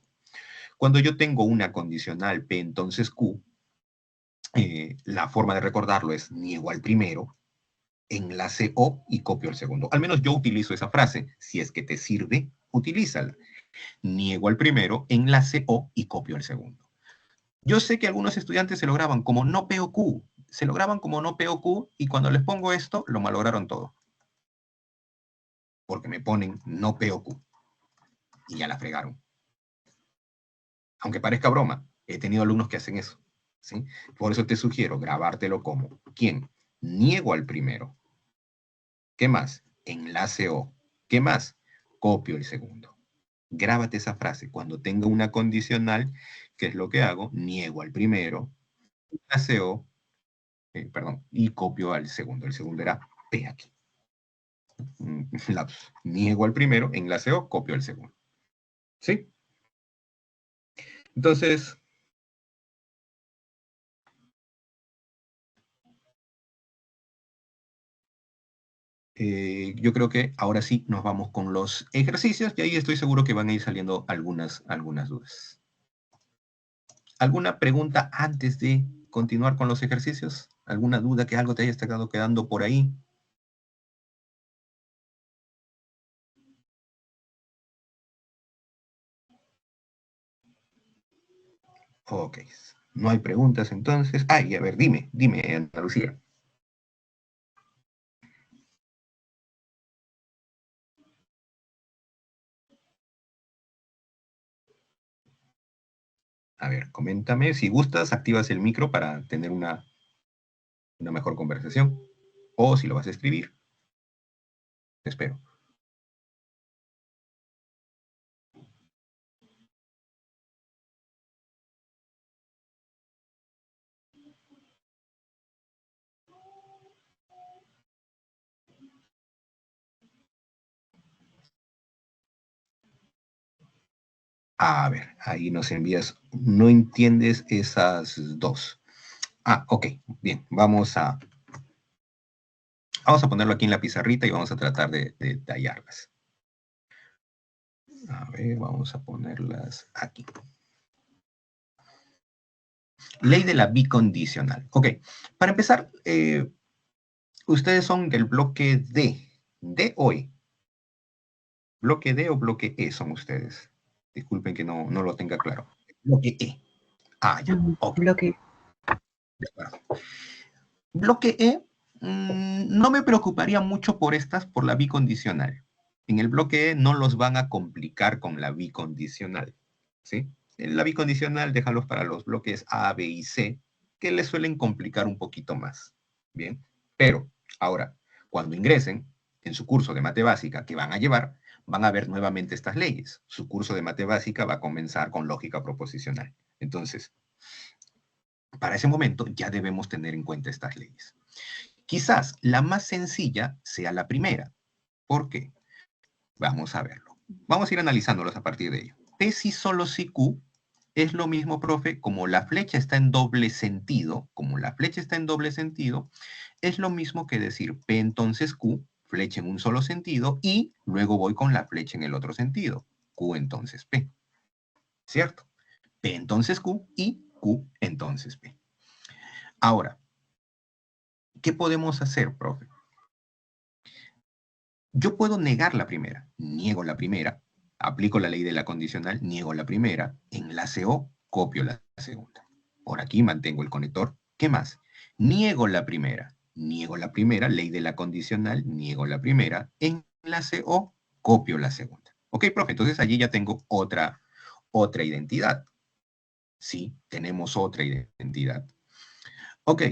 Cuando yo tengo una condicional P, entonces Q, la forma de recordarlo es niego al primero, enlace O y copio el segundo. Al menos yo utilizo esa frase. Si es que te sirve, utilízala. Niego al primero, enlace O y copio el segundo. Yo sé que algunos estudiantes se lo graban como no P o Q. Se lo graban como no P o Q y cuando les pongo esto, lo malograron todo. porque me ponen no P o Q. Y ya la fregaron. Aunque parezca broma, he tenido alumnos que hacen eso, ¿sí? Por eso te sugiero grabártelo como, ¿quién? Niego al primero. ¿Qué más? Enlace O. ¿Qué más? Copio el segundo. Grábate esa frase. Cuando tenga una condicional, ¿qué es lo que hago? Niego al primero, enlace O, perdón, y copio al segundo. El segundo era P aquí. Lapsus. Niego al primero, enlace O, copio al segundo. ¿Sí? Entonces, yo creo que ahora sí nos vamos con los ejercicios y ahí estoy seguro que van a ir saliendo algunas dudas. ¿Alguna pregunta antes de continuar con los ejercicios? ¿Alguna duda que algo te haya estado quedando por ahí? Ok. No hay preguntas entonces. Ay, a ver, dime, Ana Lucía. A ver, coméntame. Si gustas, activas el micro para tener una mejor conversación. O si lo vas a escribir, te espero. A ver, ahí nos envías. No entiendes esas dos. Ah, ok, bien. Vamos a ponerlo aquí en la pizarrita y vamos a tratar de tallarlas. A ver, vamos a ponerlas aquí. Ley de la bicondicional. Ok, para empezar, ustedes son del bloque D. ¿D o E? ¿Bloque D o bloque E son ustedes? Disculpen que no lo tenga claro. Bloque E. Ah, ya. Ok. Bloque. De acuerdo. Bloque E, no me preocuparía mucho por la bicondicional. En el bloque E no los van a complicar con la bicondicional, ¿sí? En la bicondicional déjalos para los bloques A, B y C, que les suelen complicar un poquito más, ¿bien? Pero, ahora, cuando ingresen en su curso de mate básica que van a llevar, van a ver nuevamente estas leyes. Su curso de mate básica va a comenzar con lógica proposicional. Entonces, para ese momento ya debemos tener en cuenta estas leyes. Quizás la más sencilla sea la primera. ¿Por qué? Vamos a verlo. Vamos a ir analizándolos a partir de ello. P si solo si Q es lo mismo, profe, como la flecha está en doble sentido, es lo mismo que decir P entonces Q, flecha en un solo sentido, y luego voy con la flecha en el otro sentido. Q entonces P. ¿Cierto? P entonces Q y Q entonces P. Ahora, ¿qué podemos hacer, profe? Yo puedo negar la primera, niego la primera, aplico la ley de la condicional, niego la primera, enlace O, copio la segunda. Por aquí mantengo el conector. ¿Qué más? Niego la primera, ley de la condicional, niego la primera, enlace O, copio la segunda. Ok, profe, entonces allí ya tengo otra identidad. Sí, tenemos otra identidad. Ok,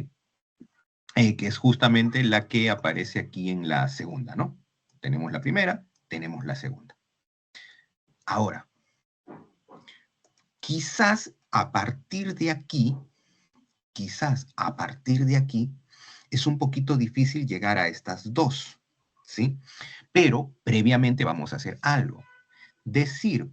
que es justamente la que aparece aquí en la segunda, ¿no? Tenemos la primera, tenemos la segunda. Ahora, quizás a partir de aquí, es un poquito difícil llegar a estas dos, ¿sí? Pero previamente vamos a hacer algo. Decir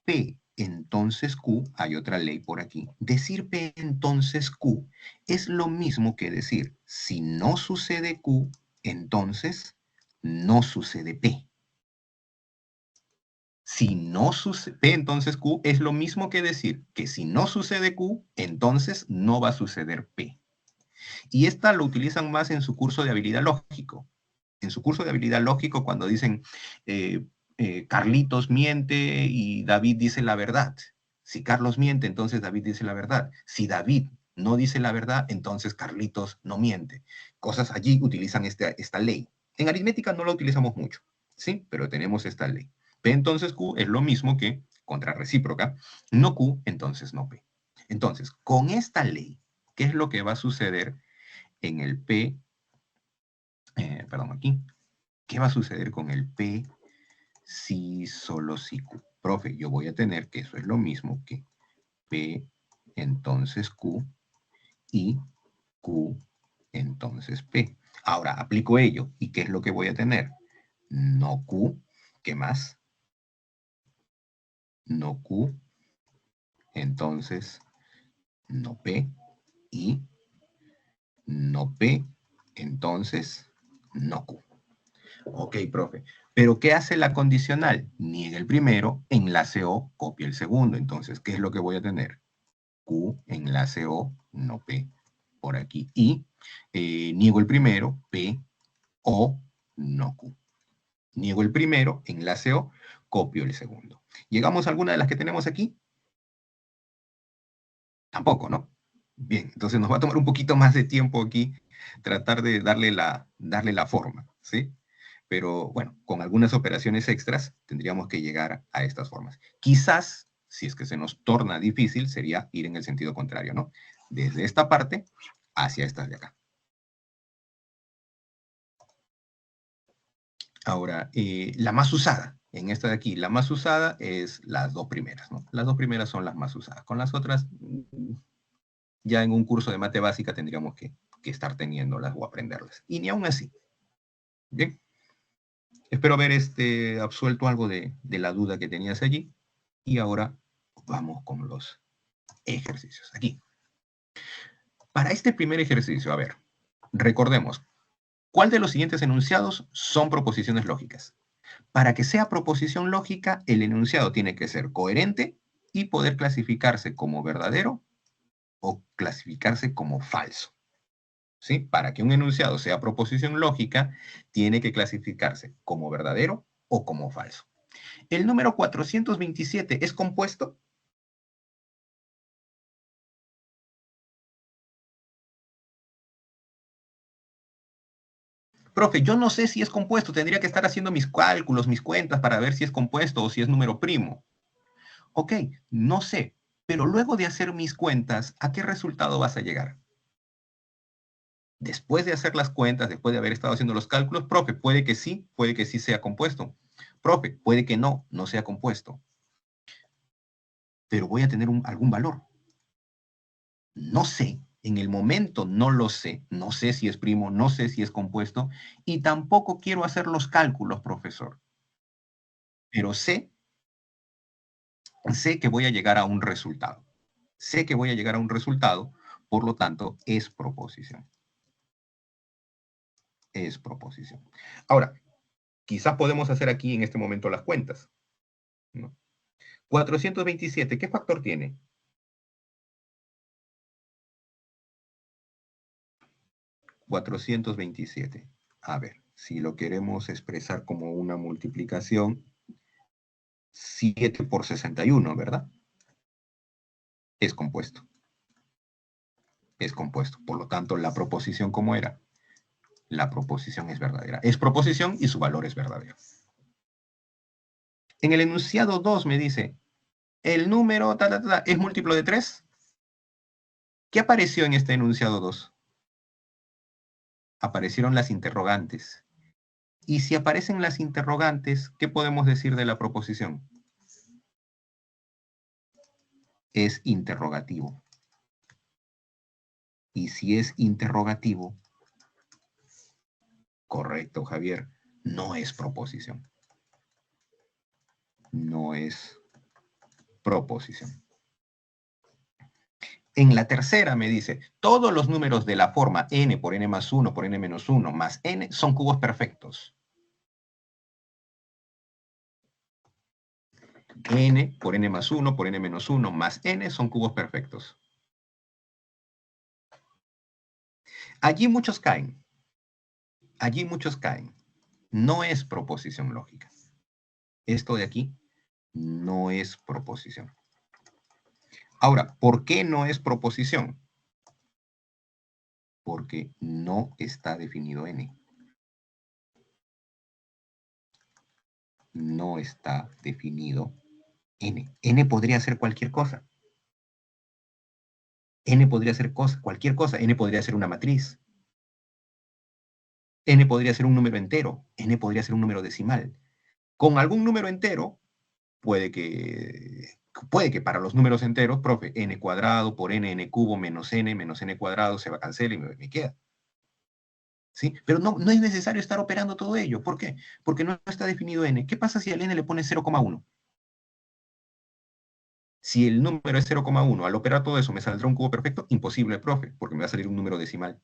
P entonces Q, hay otra ley por aquí, decir P entonces Q es lo mismo que decir, si no sucede Q, entonces no sucede P. Si no sucede P, entonces Q es lo mismo que decir que si no sucede Q, entonces no va a suceder P. Y esta lo utilizan más en su curso de habilidad lógico. En su curso de habilidad lógico, cuando dicen Carlitos miente y David dice la verdad. Si Carlos miente, entonces David dice la verdad. Si David no dice la verdad, entonces Carlitos no miente. Cosas allí utilizan esta ley. En aritmética no la utilizamos mucho. ¿sí? Pero tenemos esta ley. P entonces Q es lo mismo que contrarrecíproca. No Q, entonces no P. Entonces, con esta ley, ¿qué es lo que va a suceder en el P? Perdón, aquí. ¿Qué va a suceder con el P si solo si Q? Profe, yo voy a tener que eso es lo mismo que P entonces Q y Q entonces P. Ahora, aplico ello. ¿Y qué es lo que voy a tener? No Q. ¿Qué más? No Q. Entonces, no P. Y no P. Entonces, no Q. Ok, profe. Pero ¿qué hace la condicional? Niega el primero, enlace O, copia el segundo. Entonces, ¿qué es lo que voy a tener? Q, enlace O, no P. Por aquí. Y niego el primero, P, O, no Q. Niego el primero, enlace O, copio el segundo. ¿Llegamos a alguna de las que tenemos aquí? Tampoco, ¿no? Bien, entonces nos va a tomar un poquito más de tiempo aquí tratar de darle la forma, ¿sí? Pero bueno, con algunas operaciones extras tendríamos que llegar a estas formas. Quizás, si es que se nos torna difícil, sería ir en el sentido contrario, ¿no? Desde esta parte hacia estas de acá. Ahora, la más usada, en esta de aquí, la más usada es las dos primeras, ¿no? Las dos primeras son las más usadas. Con las otras, ya en un curso de mate básica tendríamos que estar teniéndolas o aprenderlas. Y ni aún así. Bien. Espero haber absuelto algo de la duda que tenías allí. Y ahora vamos con los ejercicios. Aquí. Para este primer ejercicio, a ver, recordemos, ¿cuál de los siguientes enunciados son proposiciones lógicas? Para que sea proposición lógica, el enunciado tiene que ser coherente y poder clasificarse como verdadero o clasificarse como falso. ¿Sí? Para que un enunciado sea proposición lógica, tiene que clasificarse como verdadero o como falso. ¿El número 427 es compuesto? Profe, yo no sé si es compuesto, tendría que estar haciendo mis cálculos, mis cuentas para ver si es compuesto o si es número primo. Ok, no sé, pero luego de hacer mis cuentas, ¿a qué resultado vas a llegar? Después de hacer las cuentas, después de haber estado haciendo los cálculos, profe, puede que sí sea compuesto. Profe, puede que no, no sea compuesto. Pero voy a tener algún valor. No sé, en el momento no lo sé, no sé si es primo, no sé si es compuesto, y tampoco quiero hacer los cálculos, profesor. Pero sé que voy a llegar a un resultado. Sé que voy a llegar a un resultado, por lo tanto, es proposición. Es proposición. Ahora, quizás podemos hacer aquí en este momento las cuentas, ¿no? 427, ¿qué factor tiene? 427. A ver, si lo queremos expresar como una multiplicación, 7 por 61, ¿verdad? Es compuesto. Es compuesto. Por lo tanto, la proposición, ¿cómo era? La proposición es verdadera. Es proposición y su valor es verdadero. En el enunciado 2 me dice, el número es múltiplo de 3. ¿Qué apareció en este enunciado 2? Aparecieron las interrogantes. Y si aparecen las interrogantes, ¿qué podemos decir de la proposición? Es interrogativo. Y si es interrogativo, correcto, Javier, no es proposición. No es proposición. En la tercera me dice, todos los números de la forma n por n más 1 por n menos 1 más n son cubos perfectos. N por n más 1 por n menos 1 más n son cubos perfectos. Allí muchos caen. Allí muchos caen. No es proposición lógica. Esto de aquí no es proposición. Ahora, ¿por qué no es proposición? Porque no está definido n. no está definido n. N podría ser cualquier cosa. N podría ser cualquier cosa. N podría ser una matriz. N podría ser un número entero. N podría ser un número decimal. Con algún número entero, puede que para los números enteros, profe, n cuadrado por n cubo menos n cuadrado se va a cancelar y me queda. ¿Sí? Pero no es necesario estar operando todo ello. ¿Por qué? Porque no está definido n. ¿Qué pasa si al n le pones 0,1? Si el número es 0,1, al operar todo eso, ¿me saldrá un cubo perfecto? Imposible, profe, porque me va a salir un número decimal.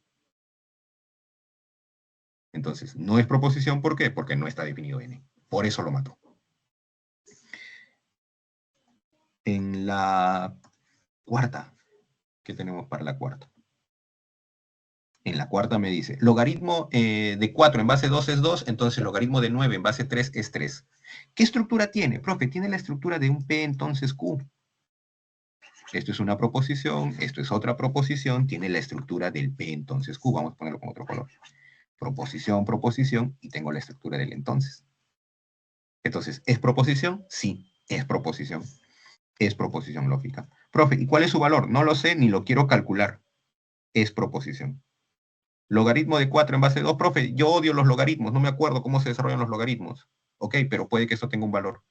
Entonces, no es proposición, ¿por qué? Porque no está definido n. Por eso lo mató. En la cuarta, ¿qué tenemos para la cuarta? En la cuarta me dice, logaritmo de 4 en base 2 es 2, entonces logaritmo de 9 en base 3 es 3. ¿Qué estructura tiene? Profe, tiene la estructura de un P entonces Q. Esto es una proposición, esto es otra proposición, tiene la estructura del P entonces Q. Vamos a ponerlo con otro color. Proposición, proposición, y tengo la estructura del entonces. Entonces, ¿es proposición? Sí, es proposición. Es proposición lógica. Profe, ¿y cuál es su valor? No lo sé ni lo quiero calcular. Es proposición. Logaritmo de 4 en base 2, profe, yo odio los logaritmos, no me acuerdo cómo se desarrollan los logaritmos. Ok, pero puede que esto tenga un valor.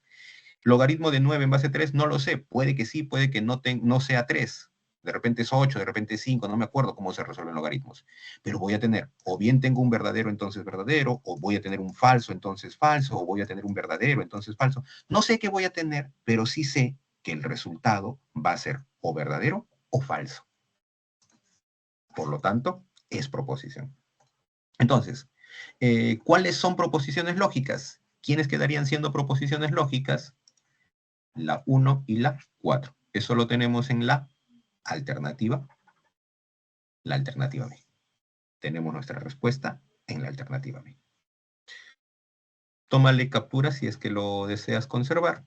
Logaritmo de 9 en base 3, no lo sé, puede que sí, puede que no sea 3. De repente es 8, de repente es 5, no me acuerdo cómo se resuelven logaritmos. Pero voy a tener, o bien tengo un verdadero, entonces verdadero, o voy a tener un falso, entonces falso, o voy a tener un verdadero, entonces falso. No sé qué voy a tener, pero sí sé que el resultado va a ser o verdadero o falso. Por lo tanto, es proposición. Entonces, ¿cuáles son proposiciones lógicas? ¿Quiénes quedarían siendo proposiciones lógicas? La 1 y la 4. Eso lo tenemos en la alternativa B. Tenemos nuestra respuesta en la alternativa B. Tómale captura si es que lo deseas conservar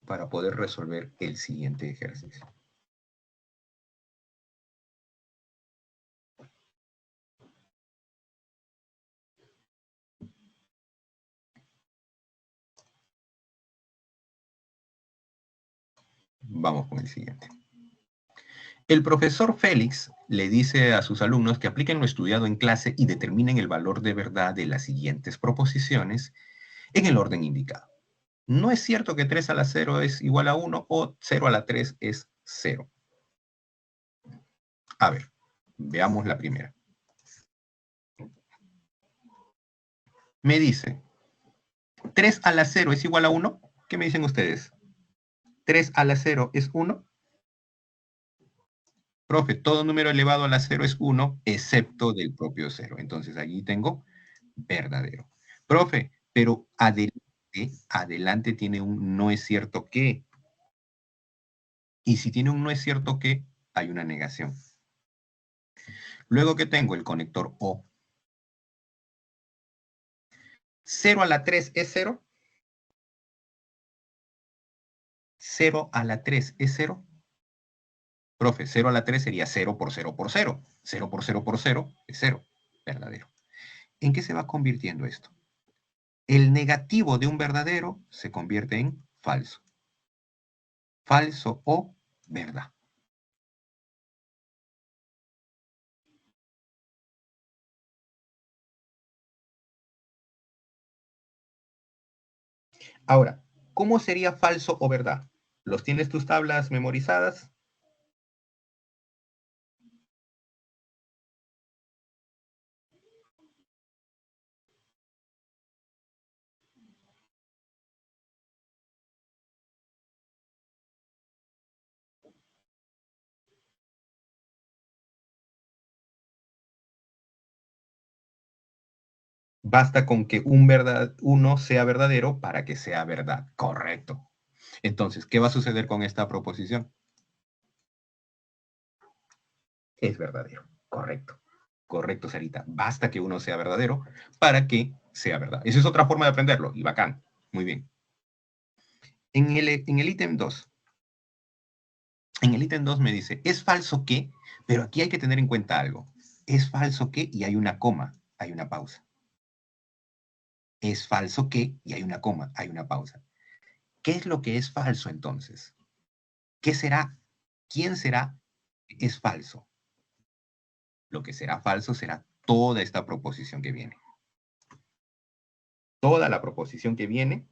para poder resolver el siguiente ejercicio. Vamos con el siguiente. El profesor Félix le dice a sus alumnos que apliquen lo estudiado en clase y determinen el valor de verdad de las siguientes proposiciones en el orden indicado. No es cierto que 3 a la 0 es igual a 1 o 0 a la 3 es 0. A ver, veamos la primera. Me dice, 3 a la 0 es igual a 1. ¿Qué me dicen ustedes? 3 a la 0 es 1. Profe, todo número elevado a la 0 es 1, excepto del propio 0. Entonces, allí tengo verdadero. Profe, pero adelante tiene un no es cierto que. Y si tiene un no es cierto que, hay una negación. Luego que tengo el conector O. 0 a la 3 es 0. 0 a la 3 es 0. Profe, 0 a la 3 sería 0 por 0 por 0. 0 por 0 por 0 es 0. Verdadero. ¿En qué se va convirtiendo esto? El negativo de un verdadero se convierte en falso. Falso o verdad. Ahora, ¿cómo sería falso o verdad? ¿Los tienes tus tablas memorizadas? Basta con que uno sea verdadero para que sea verdad. Correcto. Entonces, ¿qué va a suceder con esta proposición? Es verdadero. Correcto. Correcto, Sarita. Basta que uno sea verdadero para que sea verdad. Esa es otra forma de aprenderlo y bacán. Muy bien. En el ítem 2. En el ítem 2 me dice, es falso que, pero aquí hay que tener en cuenta algo. Es falso que y hay una coma, hay una pausa. Es falso que, y hay una coma, hay una pausa. ¿Qué es lo que es falso entonces? ¿Qué será? ¿Quién será? Es falso. Lo que será falso será toda esta proposición que viene. Toda la proposición que viene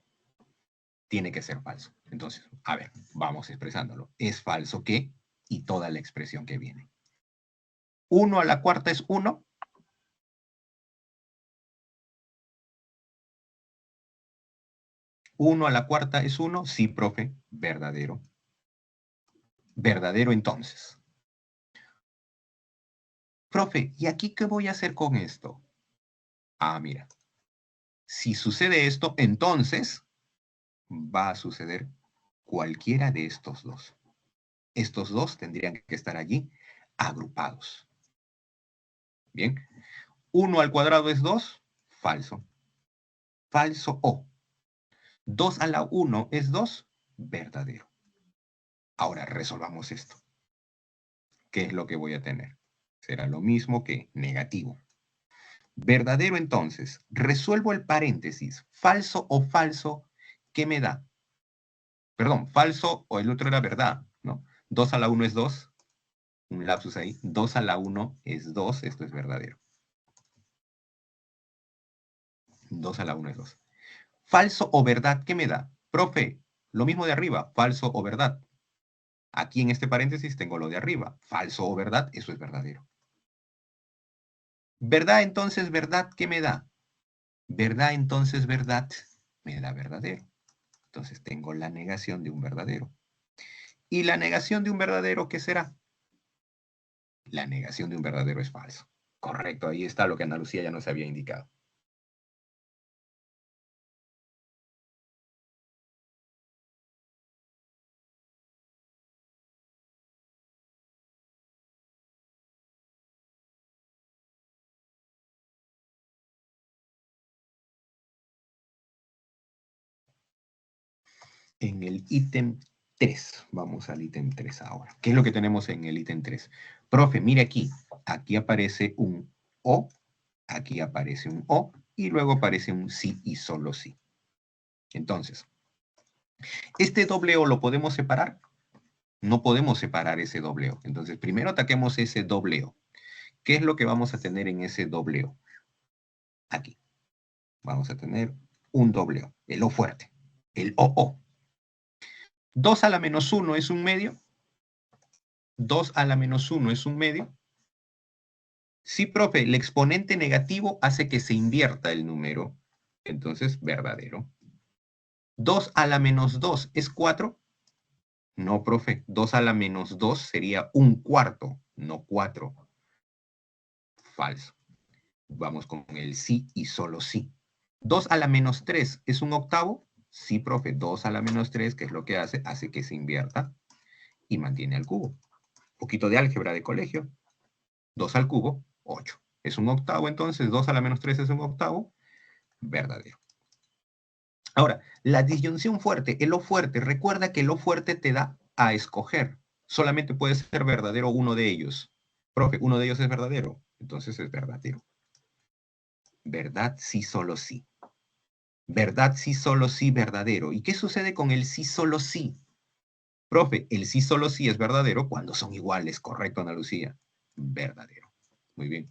tiene que ser falso. Entonces, a ver, vamos expresándolo. Es falso que, y toda la expresión que viene. 1 a la cuarta es 1. ¿1 a la cuarta es 1? Sí, profe, verdadero. Verdadero entonces. Profe, ¿y aquí qué voy a hacer con esto? Ah, mira. Si sucede esto, entonces va a suceder cualquiera de estos dos. Estos dos tendrían que estar allí agrupados. Bien. 1 al cuadrado es 2, falso. Falso o. 2 a la 1 es 2, verdadero. Ahora resolvamos esto. ¿Qué es lo que voy a tener? Será lo mismo que negativo. Verdadero entonces. Resuelvo el paréntesis. Falso o falso, ¿qué me da? Perdón, falso o el otro era verdad, ¿no? 2 a la 1 es 2. Un lapsus ahí. 2 a la 1 es 2. Esto es verdadero. 2 a la 1 es 2. Falso o verdad, ¿qué me da? Profe, lo mismo de arriba. Falso o verdad. Aquí en este paréntesis tengo lo de arriba. Falso o verdad, eso es verdadero. ¿Verdad entonces verdad qué me da? ¿Verdad entonces verdad? Me da verdadero. Entonces tengo la negación de un verdadero. ¿Y la negación de un verdadero qué será? La negación de un verdadero es falso. Correcto, ahí está lo que Ana Lucía ya nos había indicado. En el ítem 3, vamos al ítem 3 ahora. ¿Qué es lo que tenemos en el ítem 3? Profe, mire aquí, aquí aparece un O, aquí aparece un O, y luego aparece un sí y solo sí. Entonces, ¿este doble O lo podemos separar? No podemos separar ese doble O. Entonces, primero ataquemos ese doble O. ¿Qué es lo que vamos a tener en ese doble O? Aquí. Vamos a tener un doble O, el O fuerte, el OO. 2 a la menos 1 es un medio. 2 a la menos 1 es un medio. Sí, profe, el exponente negativo hace que se invierta el número. Entonces, verdadero. 2 a la menos 2 es 4. No, profe, 2 a la menos 2 sería un cuarto, no 4. Falso. Vamos con el sí y solo sí. 2 a la menos 3 es un octavo. Sí, profe, 2 a la menos 3, ¿qué es lo que hace? Hace que se invierta y mantiene al cubo. Poquito de álgebra de colegio. 2 al cubo, 8. Es un octavo, entonces 2 a la menos 3 es un octavo. Verdadero. Ahora, la disyunción fuerte, el O fuerte, recuerda que el O fuerte te da a escoger. Solamente puede ser verdadero uno de ellos. Profe, uno de ellos es verdadero, entonces es verdadero. Verdad, sí, solo sí. Verdad, sí, solo sí, verdadero. ¿Y qué sucede con el sí, solo sí? Profe, el sí, solo sí es verdadero cuando son iguales, ¿correcto, Ana Lucía? Verdadero. Muy bien.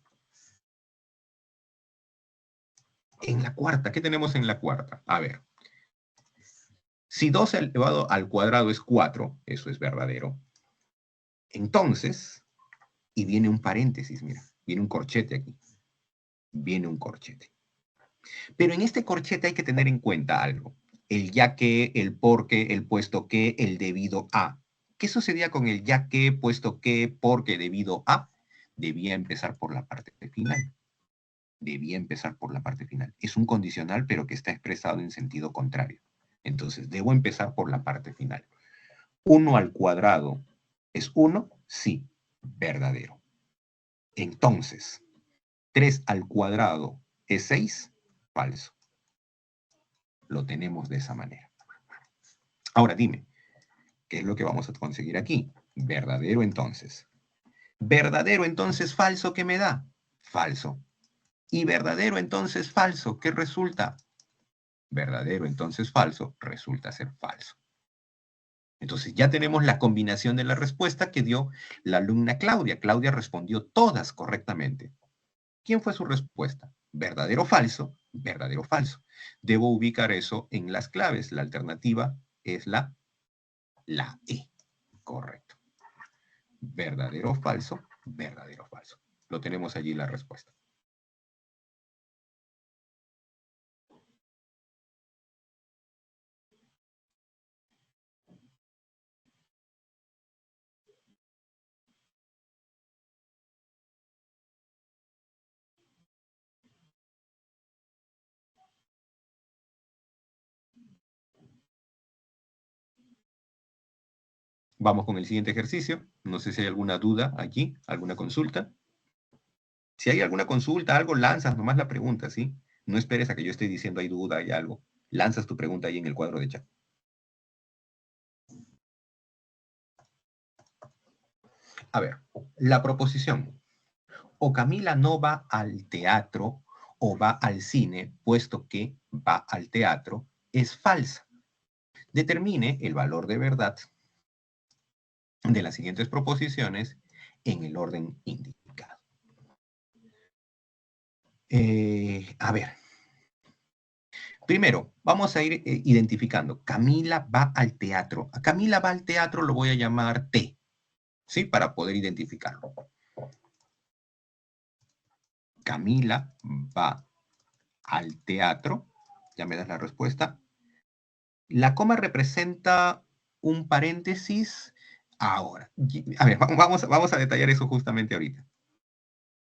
En la cuarta, ¿qué tenemos en la cuarta? A ver. Si 2 elevado al cuadrado es 4, eso es verdadero. Entonces, y viene un paréntesis, mira, viene un corchete aquí. Viene un corchete. Pero en este corchete hay que tener en cuenta algo. El ya que, el porque, el puesto que, el debido a. ¿Qué sucedía con el ya que, puesto que, porque, debido a? Debía empezar por la parte final. Debía empezar por la parte final. Es un condicional, pero que está expresado en sentido contrario. Entonces, debo empezar por la parte final. 1 al cuadrado es 1, sí, verdadero. Entonces, 3 al cuadrado es 6, falso. Lo tenemos de esa manera. Ahora dime, ¿qué es lo que vamos a conseguir aquí? Verdadero entonces. Verdadero entonces falso, ¿qué me da? Falso. Y verdadero entonces falso, ¿qué resulta? verdadero, entonces falso, resulta ser falso. Entonces ya tenemos la combinación de la respuesta que dio la alumna Claudia. Claudia respondió todas correctamente. ¿Quién fue su respuesta? ¿Verdadero o falso? Verdadero o falso. Debo ubicar eso en las claves. La alternativa es la E. Correcto. ¿Verdadero o falso? Verdadero o falso. Lo tenemos allí la respuesta. Vamos con el siguiente ejercicio. No sé si hay alguna duda aquí, alguna consulta. Si hay alguna consulta, algo, lanzas nomás la pregunta, ¿sí? No esperes a que yo esté diciendo hay duda, hay algo. Lanzas tu pregunta ahí en el cuadro de chat. A ver, la proposición. O Camila no va al teatro o va al cine, puesto que va al teatro, es falsa. Determine el valor de verdad de las siguientes proposiciones en el orden indicado. A ver, primero, vamos a ir identificando. Camila va al teatro. A Camila va al teatro lo voy a llamar T, ¿sí? Para poder identificarlo. Camila va al teatro. Ya me das la respuesta. La coma representa un paréntesis. Ahora, a ver, vamos a detallar eso justamente ahorita.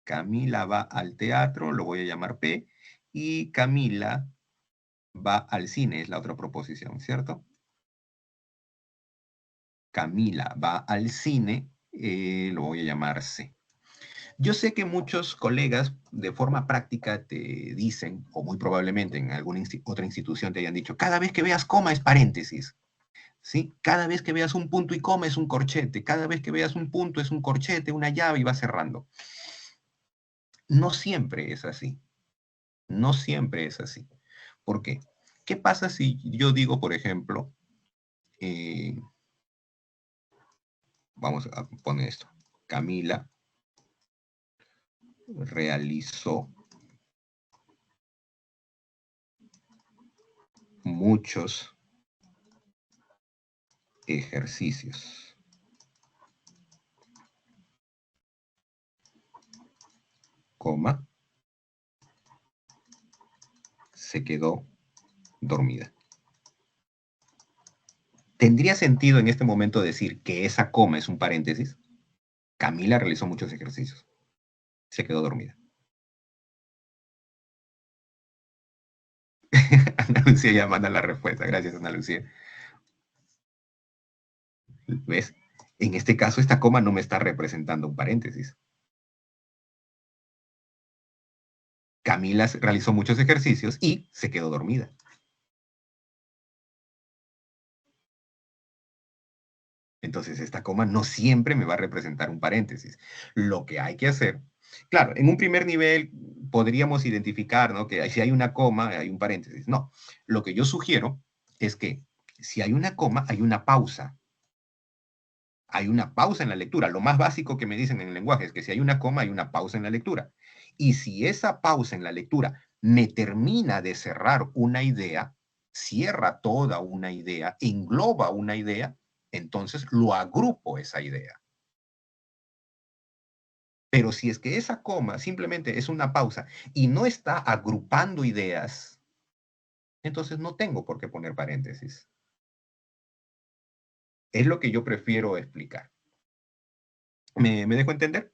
Camila va al teatro, lo voy a llamar P, y Camila va al cine, es la otra proposición, ¿cierto? Camila va al cine, lo voy a llamar C. Yo sé que muchos colegas de forma práctica te dicen, o muy probablemente en alguna otra institución te hayan dicho, cada vez que veas coma es paréntesis, ¿sí? Cada vez que veas un punto y coma es un corchete, cada vez que veas un punto es un corchete, una llave y va cerrando. No siempre es así. No siempre es así. ¿Por qué? ¿Qué pasa si yo digo, por ejemplo, vamos a poner esto, Camila realizó muchos ejercicios, coma, se quedó dormida. ¿Tendría sentido en este momento decir que esa coma es un paréntesis? Camila realizó muchos ejercicios, se quedó dormida. Ana Lucía ya manda la respuesta. Gracias, Ana Lucía. ¿Ves? En este caso, esta coma no me está representando un paréntesis. Camila realizó muchos ejercicios y se quedó dormida. Entonces, esta coma no siempre me va a representar un paréntesis. Lo que hay que hacer, claro, en un primer nivel podríamos identificar, ¿no?, que si hay una coma, hay un paréntesis. No, lo que yo sugiero es que si hay una coma, hay una pausa. Hay una pausa en la lectura. Lo más básico que me dicen en el lenguaje es que si hay una coma, hay una pausa en la lectura. Y si esa pausa en la lectura me termina de cerrar una idea, cierra toda una idea, engloba una idea, entonces lo agrupo esa idea. Pero si es que esa coma simplemente es una pausa y no está agrupando ideas, entonces no tengo por qué poner paréntesis. Es lo que yo prefiero explicar. ¿Me dejo entender?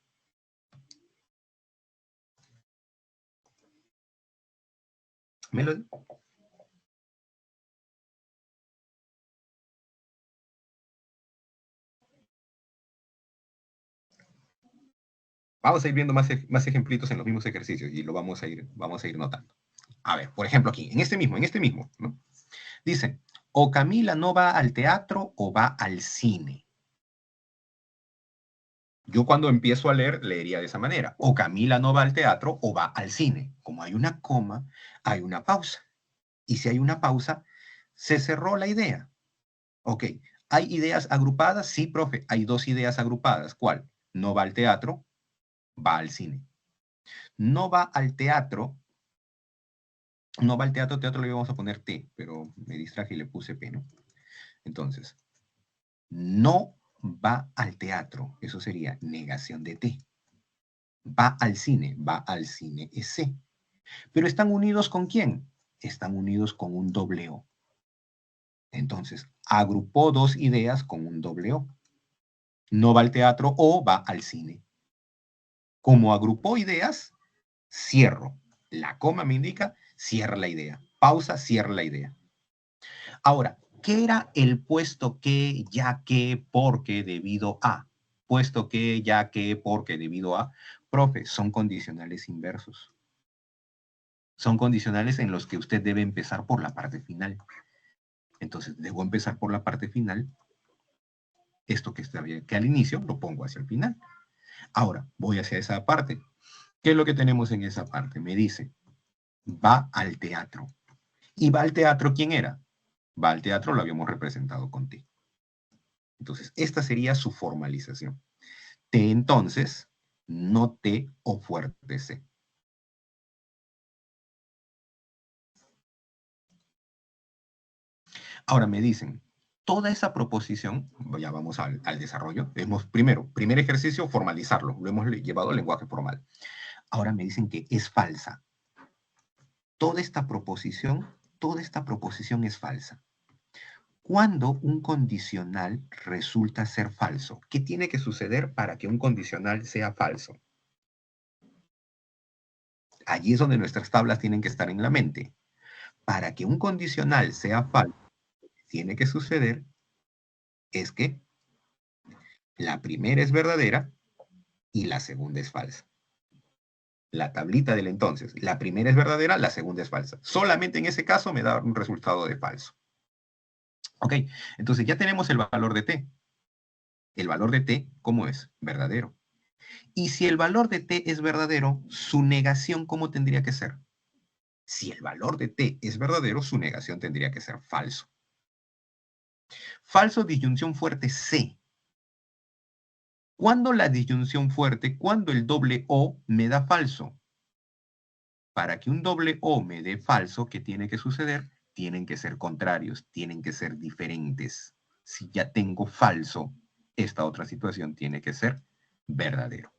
Melody. Vamos a ir viendo más ejemplitos en los mismos ejercicios y lo vamos a ir notando. A ver, por ejemplo aquí, en este mismo, ¿no? Dice, o Camila no va al teatro o va al cine. Yo cuando empiezo a leer, leería de esa manera. O Camila no va al teatro o va al cine. Como hay una coma, hay una pausa. Y si hay una pausa, se cerró la idea. Ok, ¿hay ideas agrupadas? Sí, profe, hay dos ideas agrupadas. ¿Cuál? No va al teatro, va al cine. No va al teatro, no va al teatro, teatro le vamos a poner T, pero me distraje y le puse P, ¿no? Entonces, no va al teatro, eso sería negación de T. Va al cine es C. Pero ¿están unidos con quién? Están unidos con un doble O. Entonces, agrupó dos ideas con un doble O. No va al teatro o va al cine. Como agrupó ideas, cierro. La coma me indica, cierra la idea. Pausa, cierra la idea. Ahora, ¿qué era el puesto que, ya que, porque, debido a? Puesto que, ya que, porque, debido a. Profe, son condicionales inversos. Son condicionales en los que usted debe empezar por la parte final. Entonces, debo empezar por la parte final. Esto que está bien, que al inicio lo pongo hacia el final. Ahora, voy hacia esa parte. ¿Qué es lo que tenemos en esa parte? Me dice, va al teatro. ¿Y va al teatro quién era? Va al teatro, lo habíamos representado con T. Entonces, esta sería su formalización. T entonces, no T o fuerte C. Ahora me dicen, toda esa proposición, ya vamos al desarrollo, primer ejercicio, formalizarlo, lo hemos llevado al lenguaje formal. Ahora me dicen que es falsa. Toda esta proposición es falsa. Cuando un condicional resulta ser falso, ¿qué tiene que suceder para que un condicional sea falso? Allí es donde nuestras tablas tienen que estar en la mente. Para que un condicional sea falso, lo que tiene que suceder es que la primera es verdadera y la segunda es falsa. La tablita del entonces, la primera es verdadera, la segunda es falsa. Solamente en ese caso me da un resultado de falso. Ok, entonces ya tenemos el valor de t. El valor de t, ¿cómo es? Verdadero. Y si el valor de t es verdadero, su negación, ¿cómo tendría que ser? Si el valor de t es verdadero, su negación tendría que ser falso. Falso, disyunción fuerte, C. ¿Cuándo la disyunción fuerte? Cuando el doble O me da falso. Para que un doble O me dé falso, ¿qué tiene que suceder? Tienen que ser contrarios, tienen que ser diferentes. Si ya tengo falso, esta otra situación tiene que ser verdadero.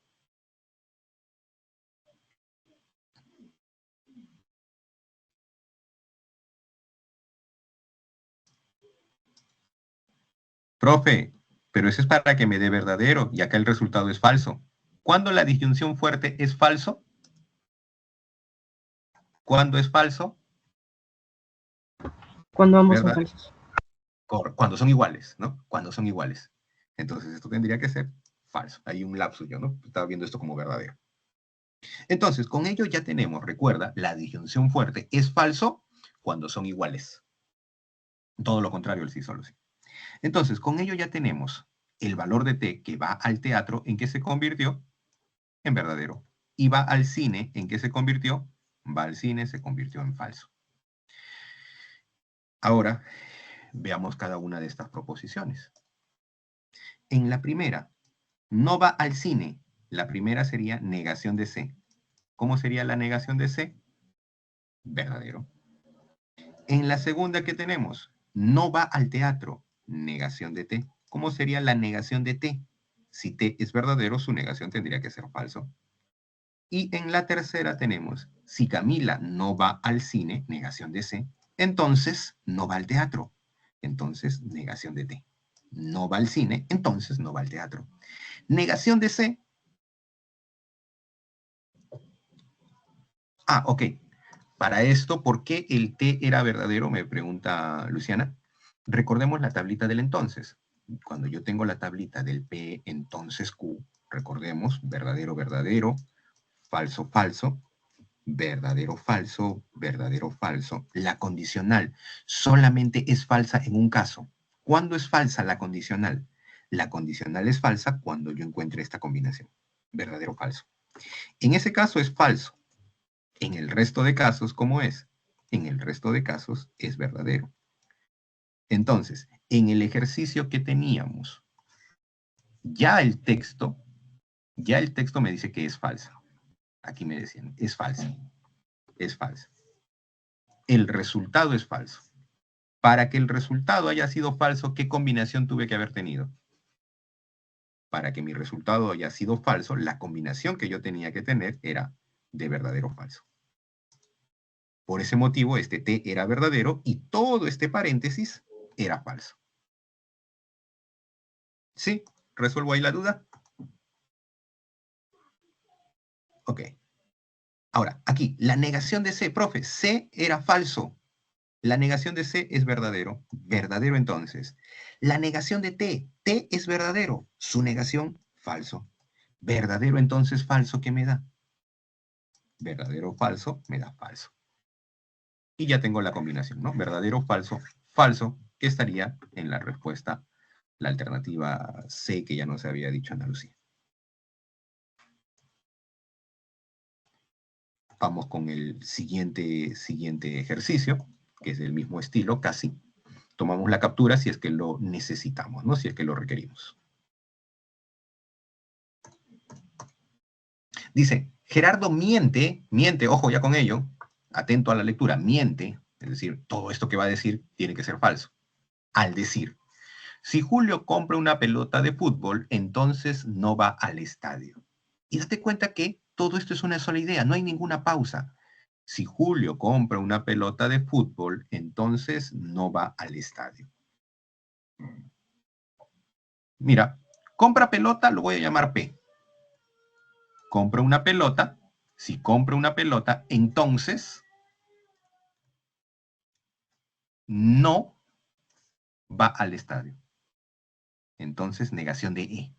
Profe, pero eso es para que me dé verdadero, y acá el resultado es falso. ¿Cuándo la disyunción fuerte es falso? ¿Cuándo es falso? Cuando ambos son ¿Verdad? falsos. Cuando son iguales, ¿no? Cuando son iguales. Entonces esto tendría que ser falso. Hay un lapsus yo, ¿no? Estaba viendo esto como verdadero. Entonces, con ello ya tenemos, recuerda, la disyunción fuerte es falso cuando son iguales. Todo lo contrario el sí solo sí. Entonces, con ello ya tenemos el valor de t que va al teatro, ¿en qué se convirtió? En verdadero. Y va al cine, ¿en qué se convirtió? Va al cine, se convirtió en falso. Ahora, veamos cada una de estas proposiciones. En la primera, no va al cine. La primera sería negación de C. ¿Cómo sería la negación de C? Verdadero. En la segunda que tenemos, no va al teatro. Negación de T. ¿Cómo sería la negación de T? Si T es verdadero, su negación tendría que ser falso. Y en la tercera tenemos, si Camila no va al cine, negación de C, entonces no va al teatro. Entonces, negación de T. No va al cine, entonces no va al teatro. Negación de C. Ah, ok. Para esto, ¿por qué el T era verdadero? Me pregunta Luciana. Recordemos la tablita del entonces. Cuando yo tengo la tablita del P, entonces Q, recordemos, verdadero, verdadero, falso, falso, verdadero, falso, verdadero, falso. La condicional solamente es falsa en un caso. ¿Cuándo es falsa la condicional? La condicional es falsa cuando yo encuentre esta combinación, verdadero, falso. En ese caso es falso. En el resto de casos, ¿cómo es? En el resto de casos es verdadero. Entonces, en el ejercicio que teníamos, ya el texto me dice que es falsa. Aquí me decían, es falsa. Es falsa. El resultado es falso. Para que el resultado haya sido falso, ¿qué combinación tuve que haber tenido? Para que mi resultado haya sido falso, la combinación que yo tenía que tener era de verdadero o falso. Por ese motivo, este T era verdadero y todo este paréntesis era falso. ¿Sí? ¿Resuelvo ahí la duda? Ok. Ahora, aquí, la negación de C. Profe, C era falso. La negación de C es verdadero. Verdadero entonces. La negación de T. T es verdadero. Su negación, falso. Verdadero entonces, falso, ¿qué me da? Verdadero, falso, me da falso. Y ya tengo la combinación, ¿no? Verdadero, falso, falso, que estaría en la respuesta, la alternativa C, que ya nos había dicho Ana Lucía. Vamos con el siguiente ejercicio, que es del mismo estilo, casi. Tomamos la captura si es que lo necesitamos, ¿no? Si es que lo requerimos. Dice, Gerardo miente, ojo ya con ello, atento a la lectura, miente, es decir, todo esto que va a decir tiene que ser falso. Al decir, si Julio compra una pelota de fútbol, entonces no va al estadio. Y date cuenta que todo esto es una sola idea, no hay ninguna pausa. Si Julio compra una pelota de fútbol, entonces no va al estadio. Mira, compra pelota, lo voy a llamar P. Compra una pelota, si compra una pelota, entonces no va al estadio. Entonces, negación de E.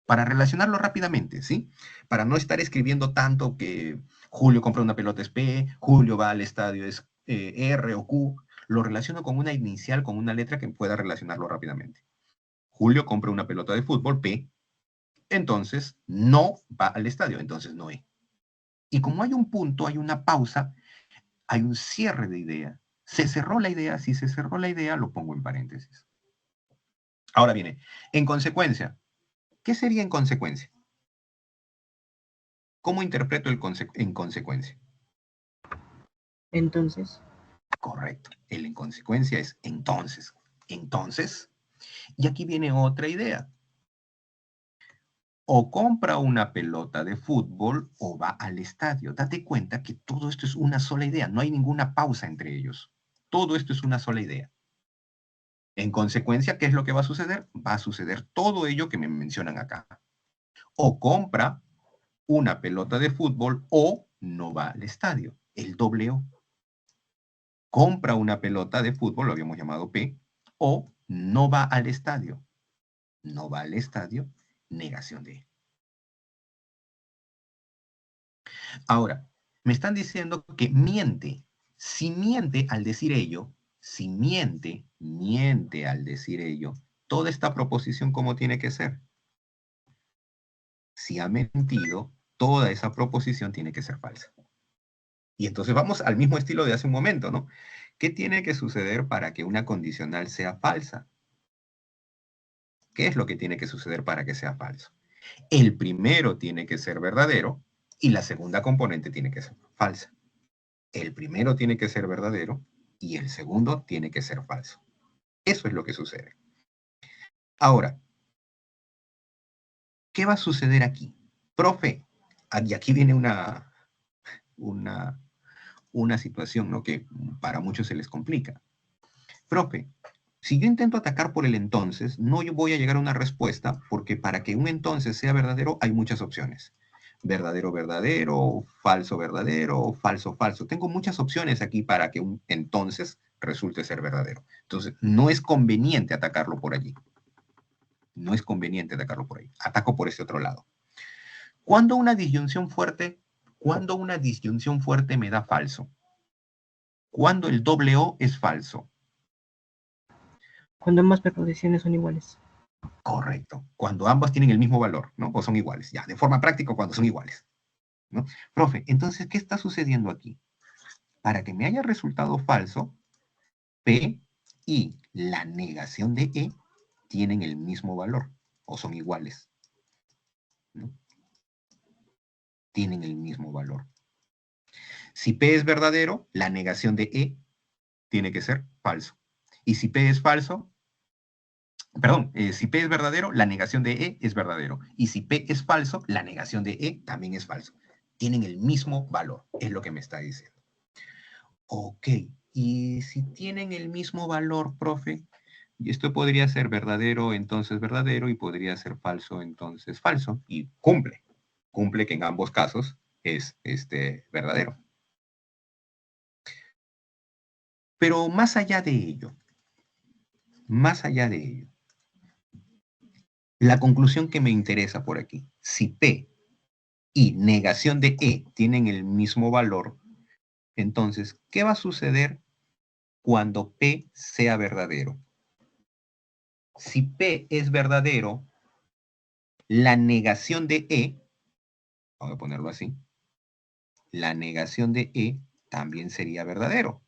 Para relacionarlo rápidamente, ¿sí? Para no estar escribiendo tanto que Julio compra una pelota es P, Julio va al estadio es R o Q, lo relaciono con una inicial, con una letra que pueda relacionarlo rápidamente. Julio compra una pelota de fútbol, P, entonces no va al estadio, entonces no E. Y como hay un punto, hay una pausa, hay un cierre de idea. Se cerró la idea, si se cerró la idea, lo pongo en paréntesis. Ahora viene, en consecuencia, ¿qué sería en consecuencia? ¿Cómo interpreto en consecuencia? Entonces, Correcto. El en consecuencia es entonces. Entonces, y aquí viene otra idea. O compra una pelota de fútbol o va al estadio. Date cuenta que todo esto es una sola idea. No hay ninguna pausa entre ellos. Todo esto es una sola idea. En consecuencia, ¿qué es lo que va a suceder? Va a suceder todo ello que me mencionan acá. O compra una pelota de fútbol o no va al estadio. El doble O. Compra una pelota de fútbol, lo habíamos llamado P, o no va al estadio. No va al estadio, negación de E. Ahora, me están diciendo que miente. Si miente al decir ello, si miente al decir ello, toda esta proposición, ¿cómo tiene que ser? Si ha mentido, toda esa proposición tiene que ser falsa. Y entonces vamos al mismo estilo de hace un momento, ¿no? ¿Qué tiene que suceder para que una condicional sea falsa? ¿Qué es lo que tiene que suceder para que sea falso? El primero tiene que ser verdadero y la segunda componente tiene que ser falsa. El primero tiene que ser verdadero y el segundo tiene que ser falso. Eso es lo que sucede. Ahora, ¿qué va a suceder aquí? Profe, y aquí viene una situación, ¿no?, que para muchos se les complica. Profe, si yo intento atacar por el entonces, no yo voy a llegar a una respuesta porque para que un entonces sea verdadero hay muchas opciones. Verdadero, verdadero, falso, falso, falso. Tengo muchas opciones aquí para que un entonces resulte ser verdadero. Entonces, no es conveniente atacarlo por allí. No es conveniente atacarlo por ahí. Ataco por este otro lado. ¿Cuándo una disyunción fuerte me da falso? Cuando el doble O es falso. cuando ambas preposiciones son iguales. Correcto. Cuando ambas tienen el mismo valor, ¿no? O son iguales. Ya, de forma práctica, cuando son iguales, ¿no? Profe, entonces, ¿qué está sucediendo aquí? para que me haya resultado falso, P y la negación de E tienen el mismo valor o son iguales, ¿no? Tienen el mismo valor. Si P es verdadero, la negación de E tiene que ser falso. Y si P es falso, perdón, si P es verdadero, la negación de E es verdadero. Y si P es falso, la negación de E también es falso. Tienen el mismo valor, es lo que me está diciendo. Ok, y si tienen el mismo valor, profe, y esto podría ser verdadero, entonces verdadero, y podría ser falso, entonces falso, y cumple. Cumple que en ambos casos es verdadero. Pero más allá de ello, la conclusión que me interesa por aquí, si P y negación de E tienen el mismo valor, entonces, ¿qué va a suceder cuando P sea verdadero? Si P es verdadero, la negación de E, vamos a ponerlo así, la negación de E también sería verdadero.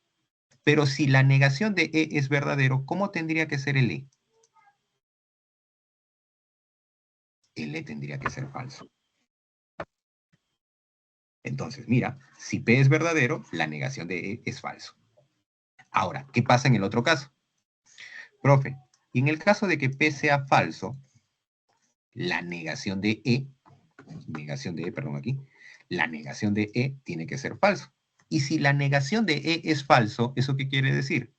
Pero si la negación de E es verdadero, ¿cómo tendría que ser el E? El E tendría que ser falso. Entonces, mira, si P es verdadero, la negación de E es falso. Ahora, ¿qué pasa en el otro caso? Profe, y en el caso de que P sea falso, la negación de E, perdón, aquí, la negación de E tiene que ser falso. Y si la negación de E es falso, ¿eso qué quiere decir?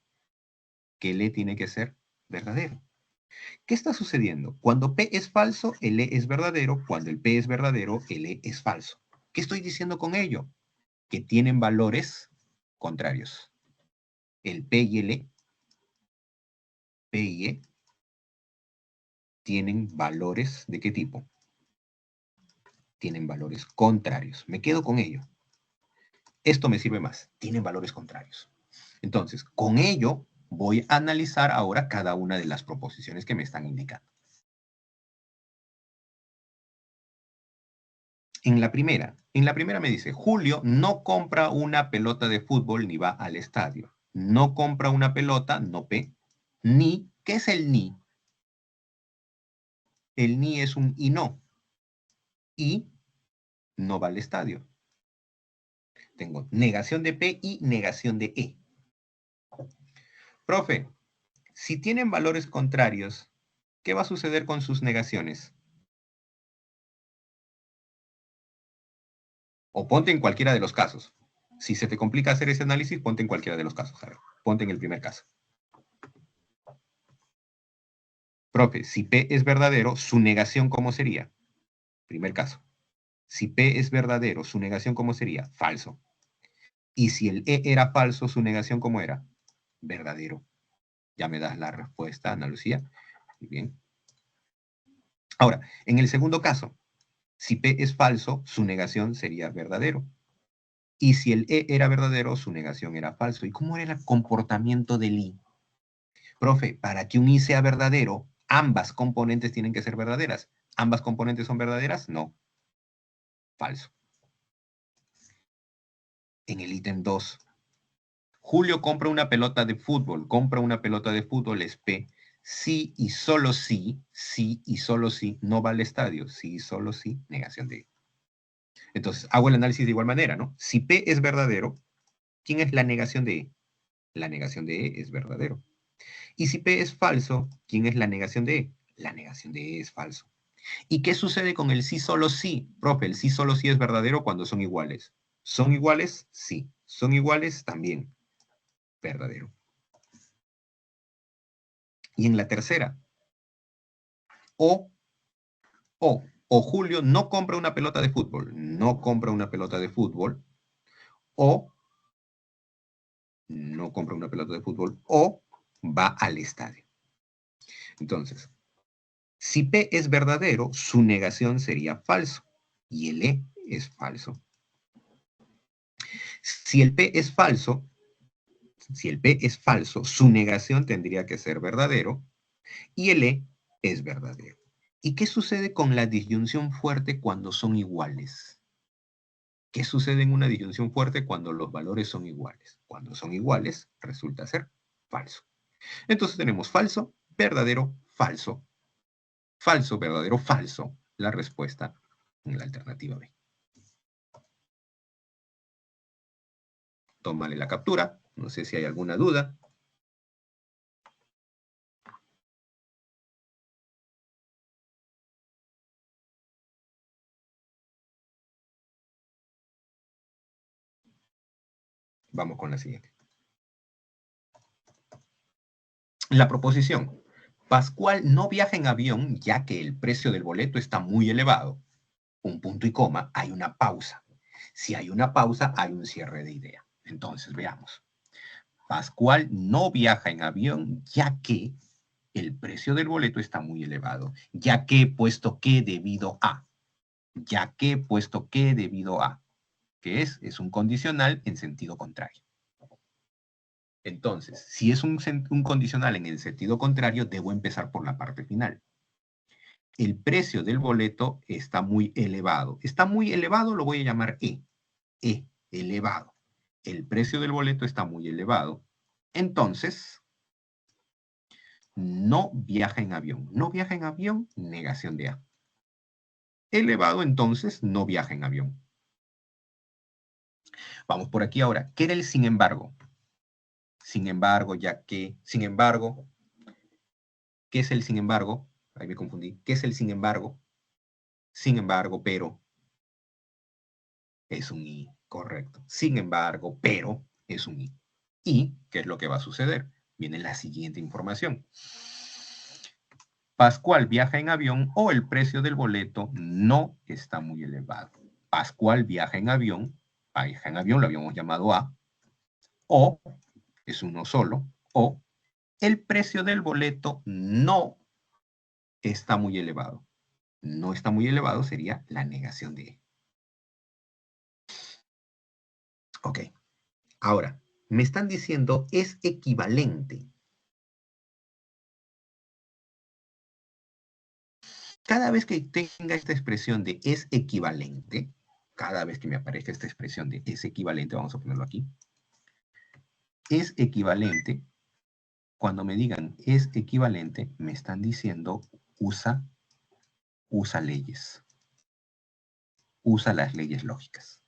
Que el E tiene que ser verdadero. ¿Qué está sucediendo? Cuando P es falso, el E es verdadero. Cuando el P es verdadero, el E es falso. ¿Qué estoy diciendo con ello? Que tienen valores contrarios. El P y el E, P y E, tienen valores ¿de qué tipo? Tienen valores contrarios. Me quedo con ello. Esto me sirve más. Tienen valores contrarios. Entonces, con ello voy a analizar ahora cada una de las proposiciones que me están indicando. En la primera me dice, Julio no compra una pelota de fútbol ni va al estadio. No compra una pelota, no P, ni, ¿qué es el ni? El ni es un y no. Y no va al estadio. Tengo negación de P y negación de E. Profe, si tienen valores contrarios, ¿qué va a suceder con sus negaciones? O ponte en cualquiera de los casos. Si se te complica hacer ese análisis, ponte en cualquiera de los casos. A ver, ponte en el primer caso. Profe, si P es verdadero, su negación, ¿cómo sería? Primer caso. Si P es verdadero, su negación, ¿cómo sería? Falso. Y si el E era falso, su negación, ¿cómo era? Verdadero. Ya me das la respuesta, Ana Lucía. Muy bien. Ahora, en el segundo caso, si P es falso, su negación sería verdadero. Y si el E era verdadero, su negación era falso. ¿Y cómo era el comportamiento del I? Profe, para que un I sea verdadero, ambas componentes tienen que ser verdaderas. ¿Ambas componentes son verdaderas? No. Falso. En el ítem 2, Julio compra una pelota de fútbol. Compra una pelota de fútbol es P. Sí y solo sí, no va al estadio. Sí y solo sí, negación de E. Entonces, hago el análisis de igual manera, ¿no? Si P es verdadero, ¿quién es la negación de E? La negación de E es verdadero. Y si P es falso, ¿quién es la negación de E? La negación de E es falso. ¿Y qué sucede con el sí solo sí? Profe, el sí solo sí es verdadero cuando son iguales. ¿Son iguales? Sí. ¿Son iguales? También. Verdadero. Y en la tercera, o Julio no compra una pelota de fútbol, no compra una pelota de fútbol, o no compra una pelota de fútbol, o va al estadio. Entonces, si P es verdadero, su negación sería falso, y el E es falso. Si el P es falso, su negación tendría que ser verdadero, y el E es verdadero. ¿Y qué sucede con la disyunción fuerte cuando son iguales? ¿Qué sucede en una disyunción fuerte cuando los valores son iguales? Cuando son iguales, resulta ser falso. Entonces tenemos falso, verdadero, falso. Falso, verdadero, falso. La respuesta en la alternativa B. Tómale la captura. No sé si hay alguna duda. Vamos con la siguiente. La proposición. Pascual no viaja en avión ya que el precio del boleto está muy elevado. Un punto y coma, hay una pausa. Si hay una pausa, hay un cierre de idea. Entonces, veamos. Pascual no viaja en avión ya que el precio del boleto está muy elevado. Ya que, puesto que, debido a. Ya que, puesto que, debido a. ¿Qué es? Es un condicional en sentido contrario. Entonces, si es un condicional en el sentido contrario, debo empezar por la parte final. El precio del boleto está muy elevado. Está muy elevado, lo voy a llamar E. E, elevado. El precio del boleto está muy elevado. Entonces, no viaja en avión. No viaja en avión, negación de A. Elevado, entonces, no viaja en avión. Vamos por aquí ahora. ¿Qué era el sin embargo? Sin embargo, ya que, sin embargo, ¿qué es el sin embargo? Ahí me confundí. ¿Qué es el sin embargo? Sin embargo, pero. Es un I, correcto. Sin embargo, pero es un I. ¿Y qué es lo que va a suceder? Viene la siguiente información. Pascual viaja en avión o el precio del boleto no está muy elevado. Pascual viaja en avión lo habíamos llamado A, o es uno solo, o el precio del boleto no está muy elevado. No está muy elevado sería la negación de E. Ok, ahora, me están diciendo es equivalente. Cada vez que tenga esta expresión de es equivalente, cada vez que me aparezca esta expresión de es equivalente, vamos a ponerlo aquí, es equivalente, cuando me digan es equivalente, me están diciendo usa leyes, usa las leyes lógicas.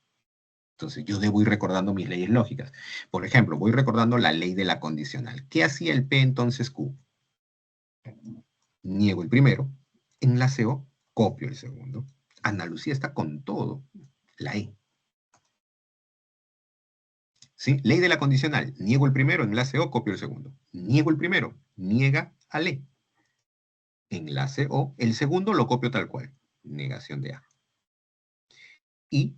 Entonces yo debo ir recordando mis leyes lógicas. Por ejemplo, voy recordando la ley de la condicional. ¿Qué hacía el P entonces Q? Niego el primero, enlaceo, copio el segundo. Ana Lucía está con todo, la E. ¿Sí? Ley de la condicional. Niego el primero, enlace O, copio el segundo. Niego el primero, niega a E. Enlace O. El segundo lo copio tal cual. Negación de A. Y,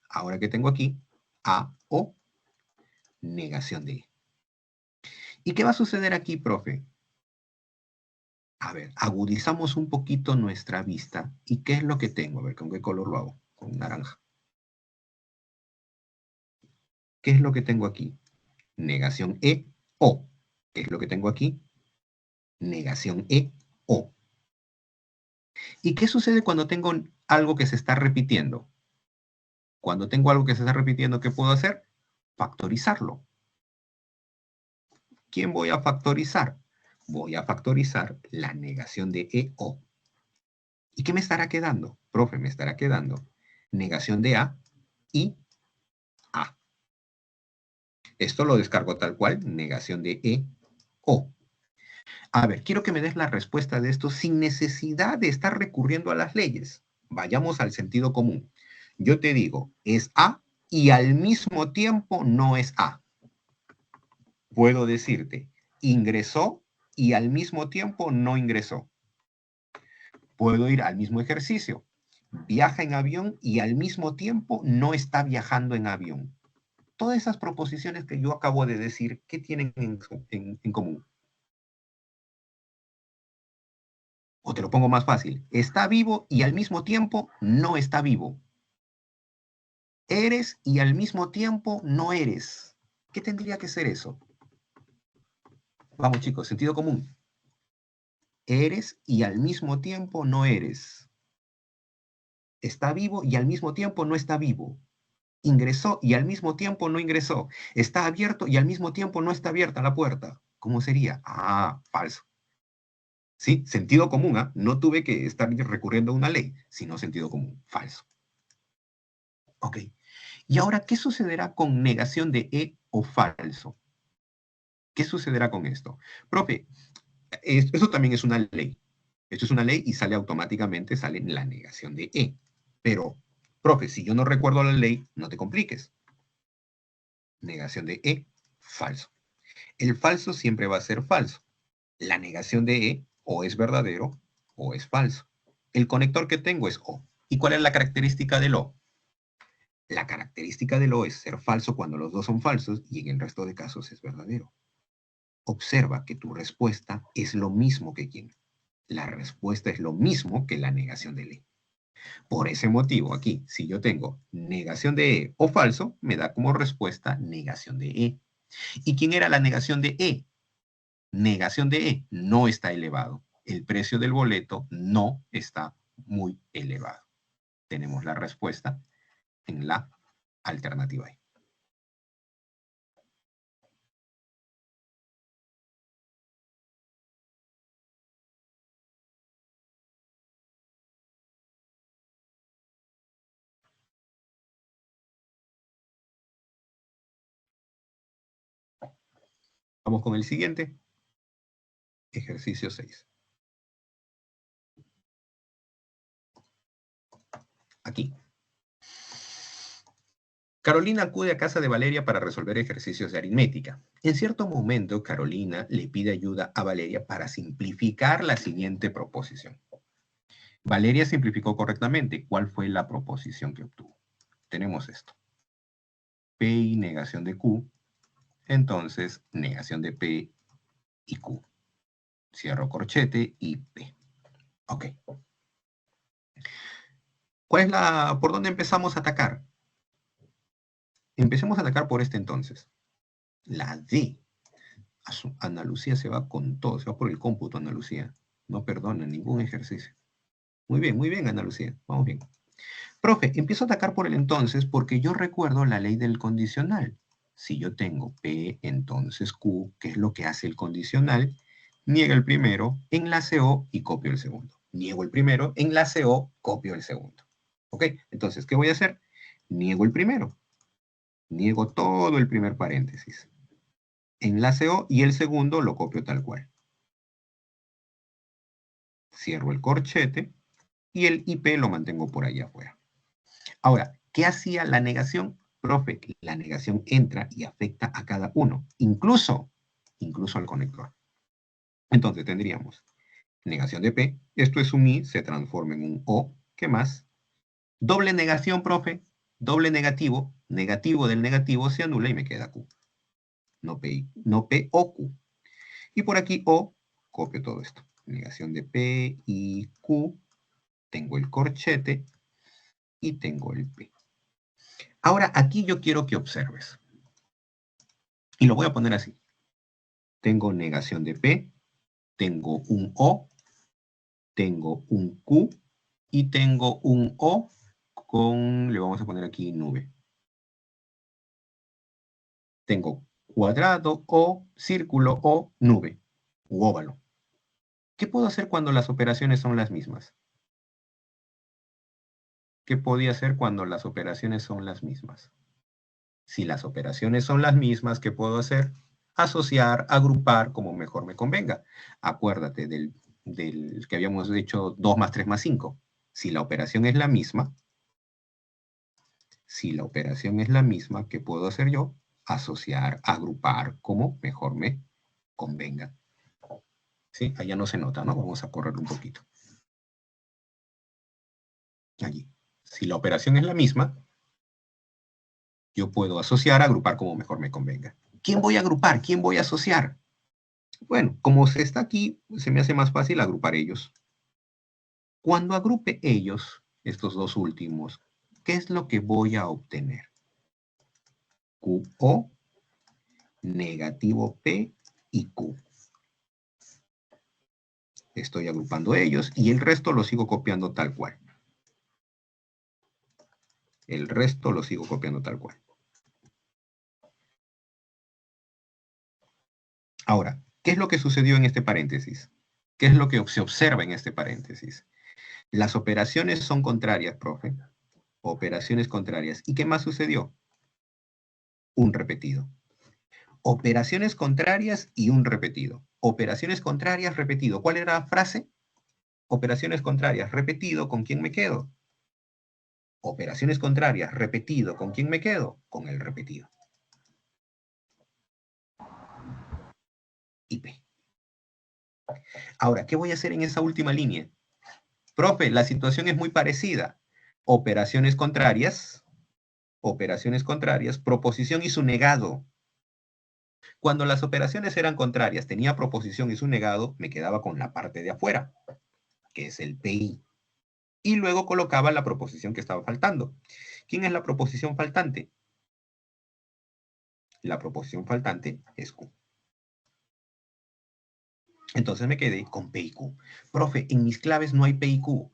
ahora que tengo aquí, A, O, negación de E. ¿Y qué va a suceder aquí, profe? A ver, agudizamos un poquito nuestra vista. ¿Y qué es lo que tengo? A ver, ¿con qué color lo hago? Con naranja. ¿Qué es lo que tengo aquí? Negación E, O. ¿Qué es lo que tengo aquí? Negación E, O. ¿Y qué sucede cuando tengo algo que se está repitiendo? Cuando tengo algo que se está repitiendo, ¿qué puedo hacer? Factorizarlo. ¿Quién voy a factorizar? Voy a factorizar la negación de EO. ¿Y qué me estará quedando? Profe, me estará quedando negación de A y A. Esto lo descargo tal cual, negación de EO. A ver, quiero que me des la respuesta de esto sin necesidad de estar recurriendo a las leyes. Vayamos al sentido común. Yo te digo, es A y al mismo tiempo no es A. Puedo decirte, ingresó y al mismo tiempo no ingresó. Puedo ir al mismo ejercicio. Viaja en avión y al mismo tiempo no está viajando en avión. Todas esas proposiciones que yo acabo de decir, ¿qué tienen en común? O te lo pongo más fácil. Está vivo y al mismo tiempo no está vivo. Eres y al mismo tiempo no eres. ¿Qué tendría que ser eso? Vamos chicos, sentido común. Eres y al mismo tiempo no eres. Está vivo y al mismo tiempo no está vivo. ingresó y al mismo tiempo no ingresó. Está abierto y al mismo tiempo no está abierta la puerta. ¿Cómo sería? Ah, falso. ¿Sí? Sentido común, ¿ah? No tuve que estar recurriendo a una ley, sino sentido común. Falso. Ok. Y ahora, ¿qué sucederá con negación de E o falso? ¿Qué sucederá con esto? Profe, eso también es una ley. Esto es una ley y sale automáticamente, sale la negación de E. Pero, profe, si yo no recuerdo la ley, no te compliques. Negación de E, falso. El falso siempre va a ser falso. La negación de E o es verdadero o es falso. El conector que tengo es O. ¿Y cuál es la característica del O? La característica del O es ser falso cuando los dos son falsos y en el resto de casos es verdadero. Observa que tu respuesta es lo mismo que quién. La respuesta es lo mismo que la negación de E. Por ese motivo, aquí, si yo tengo negación de E o falso, me da como respuesta negación de E. ¿Y quién era la negación de E? Negación de E, no está elevado. El precio del boleto no está muy elevado. Tenemos la respuesta en la alternativa E. Vamos con el siguiente. Ejercicio 6. Aquí. Carolina acude a casa de Valeria para resolver ejercicios de aritmética. En cierto momento, Carolina le pide ayuda a Valeria para simplificar la siguiente proposición. Valeria simplificó correctamente. ¿Cuál fue la proposición que obtuvo? Tenemos esto. P y negación de Q. Entonces, negación de P y Q. Cierro corchete y P. Ok. ¿Por dónde empezamos a atacar? Empecemos a atacar por este entonces. La D. Ana Lucía se va con todo, se va por el cómputo, Ana Lucía. No perdona ningún ejercicio. Muy bien, Ana Lucía. Vamos bien. Profe, empiezo a atacar por el entonces porque yo recuerdo la ley del condicional. Si yo tengo P, entonces Q, ¿qué es lo que hace el condicional? Niega el primero, enlace O y copio el segundo. Niego el primero, enlace O, copio el segundo. ¿Ok? Entonces, ¿qué voy a hacer? Niego el primero. Niego todo el primer paréntesis. Enlace O y el segundo lo copio tal cual. Cierro el corchete y el IP lo mantengo por ahí afuera. Ahora, ¿qué hacía la negación? Profe, la negación entra y afecta a cada uno, incluso al conector. Entonces tendríamos negación de P, esto es un I, se transforma en un O, ¿qué más? Doble negación, profe, doble negativo, negativo del negativo se anula y me queda Q. No P o Q. Y por aquí O, copio todo esto. Negación de P y Q, tengo el corchete y tengo el P. Ahora, aquí yo quiero que observes. Y lo voy a poner así. Tengo negación de P, tengo un O, tengo un Q y tengo un O con, le vamos a poner aquí nube. Tengo cuadrado o círculo o nube u óvalo. ¿Qué puedo hacer cuando las operaciones son las mismas? ¿Qué podía hacer cuando las operaciones son las mismas? Si las operaciones son las mismas, ¿qué puedo hacer? Asociar, agrupar, como mejor me convenga. Acuérdate del que habíamos hecho 2 más 3 más 5. Si la operación es la misma, ¿qué puedo hacer yo? Asociar, agrupar, como mejor me convenga. ¿Sí? Allá no se nota, ¿no? Vamos a correr un poquito. Allí. Si la operación es la misma, yo puedo asociar, agrupar como mejor me convenga. ¿Quién voy a agrupar? ¿Quién voy a asociar? Bueno, como se está aquí, se me hace más fácil agrupar ellos. Cuando agrupe ellos, estos dos últimos, ¿qué es lo que voy a obtener? QO, negativo P y Q. Estoy agrupando ellos y el resto lo sigo copiando tal cual. El resto lo sigo copiando tal cual. Ahora, ¿qué es lo que sucedió en este paréntesis? ¿Qué es lo que se observa en este paréntesis? Las operaciones son contrarias, profe. Operaciones contrarias. ¿Y qué más sucedió? Un repetido. Operaciones contrarias y un repetido. Operaciones contrarias, repetido. ¿Cuál era la frase? Operaciones contrarias, repetido. ¿Con quién me quedo? Operaciones contrarias, repetido. ¿Con quién me quedo? Con el repetido. Y P. Ahora, ¿qué voy a hacer en esa última línea? Profe, la situación es muy parecida. Operaciones contrarias, proposición y su negado. Cuando las operaciones eran contrarias, tenía proposición y su negado, me quedaba con la parte de afuera, que es el PI. Y luego colocaba la proposición que estaba faltando. ¿Quién es la proposición faltante? La proposición faltante es Q. Entonces me quedé con P y Q. Profe, en mis claves no hay P y Q.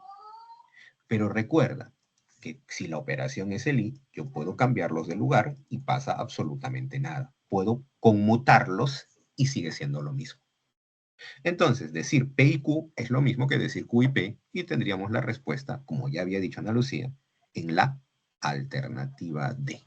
Pero recuerda que si la operación es el I, yo puedo cambiarlos de lugar y pasa absolutamente nada. Puedo conmutarlos y sigue siendo lo mismo. Entonces, decir P y Q es lo mismo que decir Q y P y tendríamos la respuesta, como ya había dicho Ana Lucía, en la alternativa D.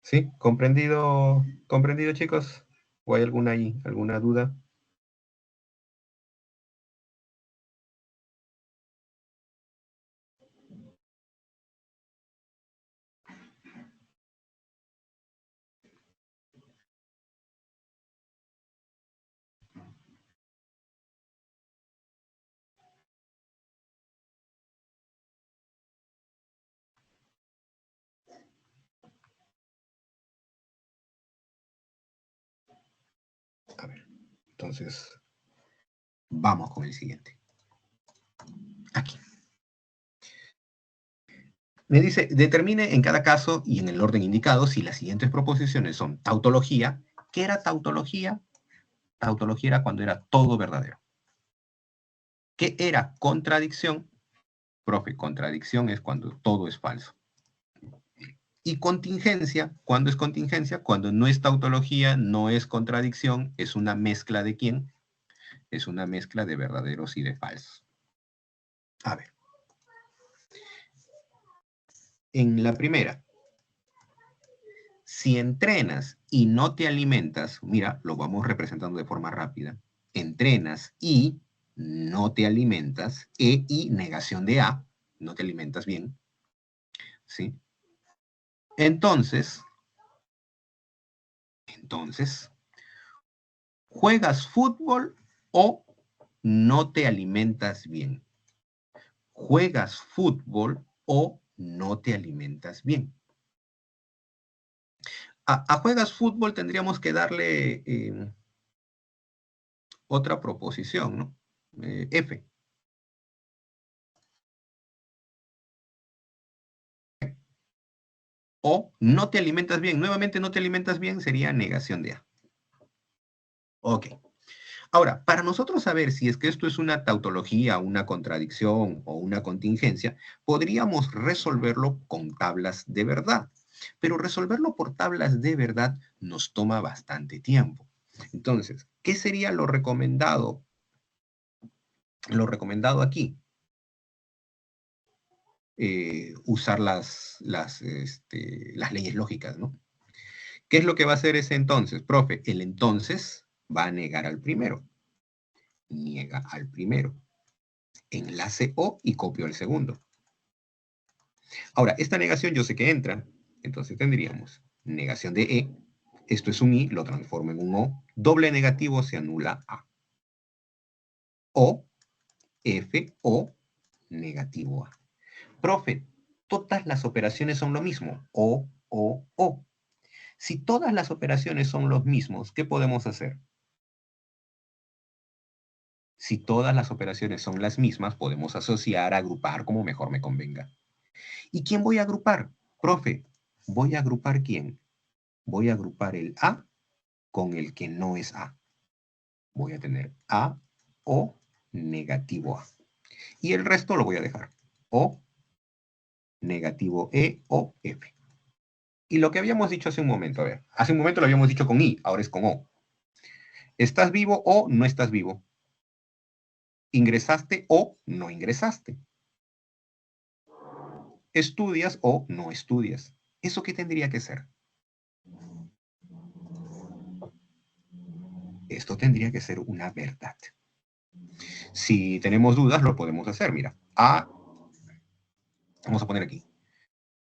¿Sí? ¿Comprendido, comprendido, chicos? ¿O hay alguna duda? A ver, entonces, vamos con el siguiente. Aquí. Me dice, determine en cada caso y en el orden indicado si las siguientes proposiciones son tautología. ¿Qué era tautología? Tautología era cuando era todo verdadero. ¿Qué era contradicción? Profe, contradicción es cuando todo es falso. Y contingencia, ¿cuándo es contingencia? Cuando no es tautología, no es contradicción, es una mezcla de ¿quién? Es una mezcla de verdaderos y de falsos. A ver. En la primera, si entrenas y no te alimentas, mira, lo vamos representando de forma rápida. Entrenas y no te alimentas, y negación de A, no te alimentas bien, ¿sí? Entonces, ¿juegas fútbol o no te alimentas bien? ¿Juegas fútbol o no te alimentas bien? A juegas fútbol tendríamos que darle otra proposición, ¿no? F. O no te alimentas bien. Nuevamente no te alimentas bien sería negación de A. Ok. Ahora, para nosotros saber si es que esto es una tautología, una contradicción o una contingencia, podríamos resolverlo con tablas de verdad. Pero resolverlo por tablas de verdad nos toma bastante tiempo. Entonces, ¿qué sería lo recomendado? Lo recomendado aquí. Usar las leyes lógicas, ¿no? ¿Qué es lo que va a hacer ese entonces? Profe, el entonces va a negar al primero. Niega al primero. Enlace O y copio al segundo. Ahora, esta negación yo sé que entra. Entonces tendríamos negación de E. Esto es un I, lo transformo en un O. Doble negativo se anula A. O, F, O, negativo A. Profe, todas las operaciones son lo mismo. O, O, O. Si todas las operaciones son los mismos, ¿qué podemos hacer? Si todas las operaciones son las mismas, podemos asociar, agrupar como mejor me convenga. ¿Y quién voy a agrupar? Profe, ¿voy a agrupar quién? Voy a agrupar el A con el que no es A. Voy a tener A o negativo A. Y el resto lo voy a dejar. O negativo E o F. Y lo que habíamos dicho hace un momento, a ver, hace un momento lo habíamos dicho con I, ahora es con O. ¿Estás vivo o no estás vivo? ¿Ingresaste o no ingresaste? ¿Estudias o no estudias? ¿Eso qué tendría que ser? Esto tendría que ser una verdad. Si tenemos dudas, lo podemos hacer. Mira, A, vamos a poner aquí,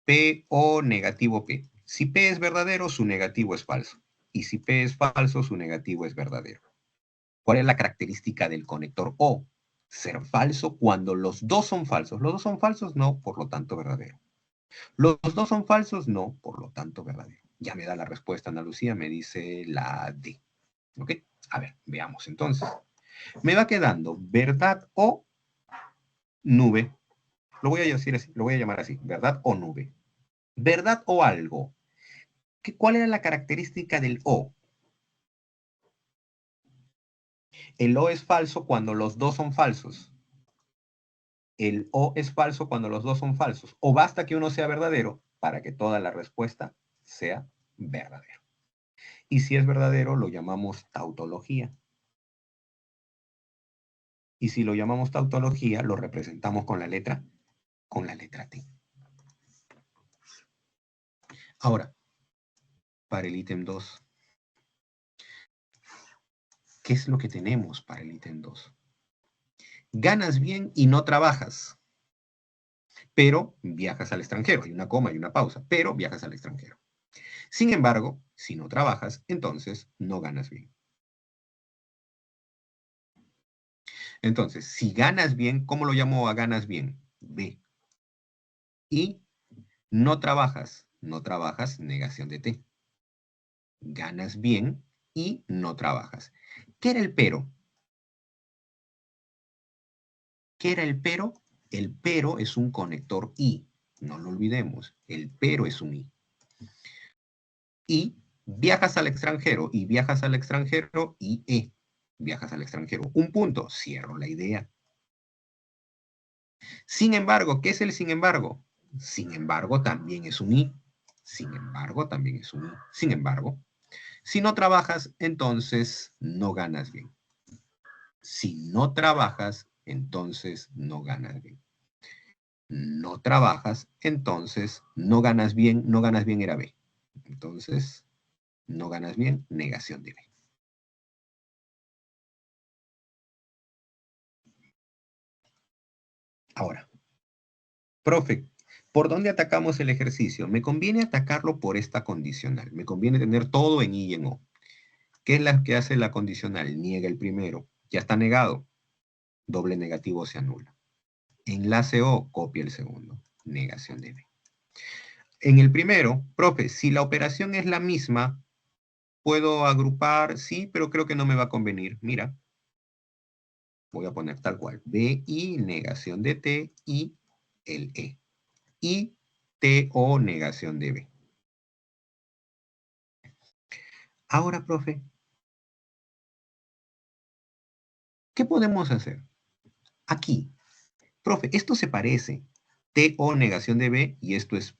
P o negativo P. Si P es verdadero, su negativo es falso. Y si P es falso, su negativo es verdadero. ¿Cuál es la característica del conector O? Ser falso cuando los dos son falsos. ¿Los dos son falsos? No, por lo tanto verdadero. ¿Los dos son falsos? No, por lo tanto verdadero. Ya me da la respuesta Ana Lucía, me dice la D. ¿Ok? A ver, veamos entonces. Me va quedando verdad o nube. Lo voy a decir así, lo voy a llamar así, verdad o nube. Verdad o algo. ¿Cuál era la característica del O? El O es falso cuando los dos son falsos. El O es falso cuando los dos son falsos. O basta que uno sea verdadero para que toda la respuesta sea verdadero. Y si es verdadero, lo llamamos tautología. Y si lo llamamos tautología, lo representamos con la letra T. Ahora, para el ítem 2. ¿Qué es lo que tenemos para el ítem 2? Ganas bien y no trabajas, pero viajas al extranjero. Hay una coma y una pausa, pero viajas al extranjero. Sin embargo, si no trabajas, entonces no ganas bien. Entonces, si ganas bien, ¿cómo lo llamo a ganas bien? B. Y no trabajas, negación de T. Ganas bien y no trabajas. ¿Qué era el pero? ¿Qué era el pero? El pero es un conector I. No lo olvidemos. El pero es un I. Y viajas al extranjero, y viajas al extranjero, y viajas al extranjero. Un punto, cierro la idea. Sin embargo, ¿qué es el sin embargo? Sin embargo, también es un I. Sin embargo, también es un I. Sin embargo, si no trabajas, entonces no ganas bien. Si no trabajas, entonces no ganas bien. No trabajas, entonces no ganas bien. No ganas bien era B. Entonces, no ganas bien, negación de B. Ahora, profe, ¿por dónde atacamos el ejercicio? Me conviene atacarlo por esta condicional. Me conviene tener todo en I y en O. ¿Qué es la que hace la condicional? Niega el primero. Ya está negado. Doble negativo se anula. Enlace O, copia el segundo. Negación de B. En el primero, profe, si la operación es la misma, puedo agrupar, sí, pero creo que no me va a convenir. Mira, voy a poner tal cual. B, I, negación de T, y el E. Y T, O, negación de B. Ahora, profe, ¿qué podemos hacer? Aquí, profe, esto se parece. T, O, negación de B, y esto es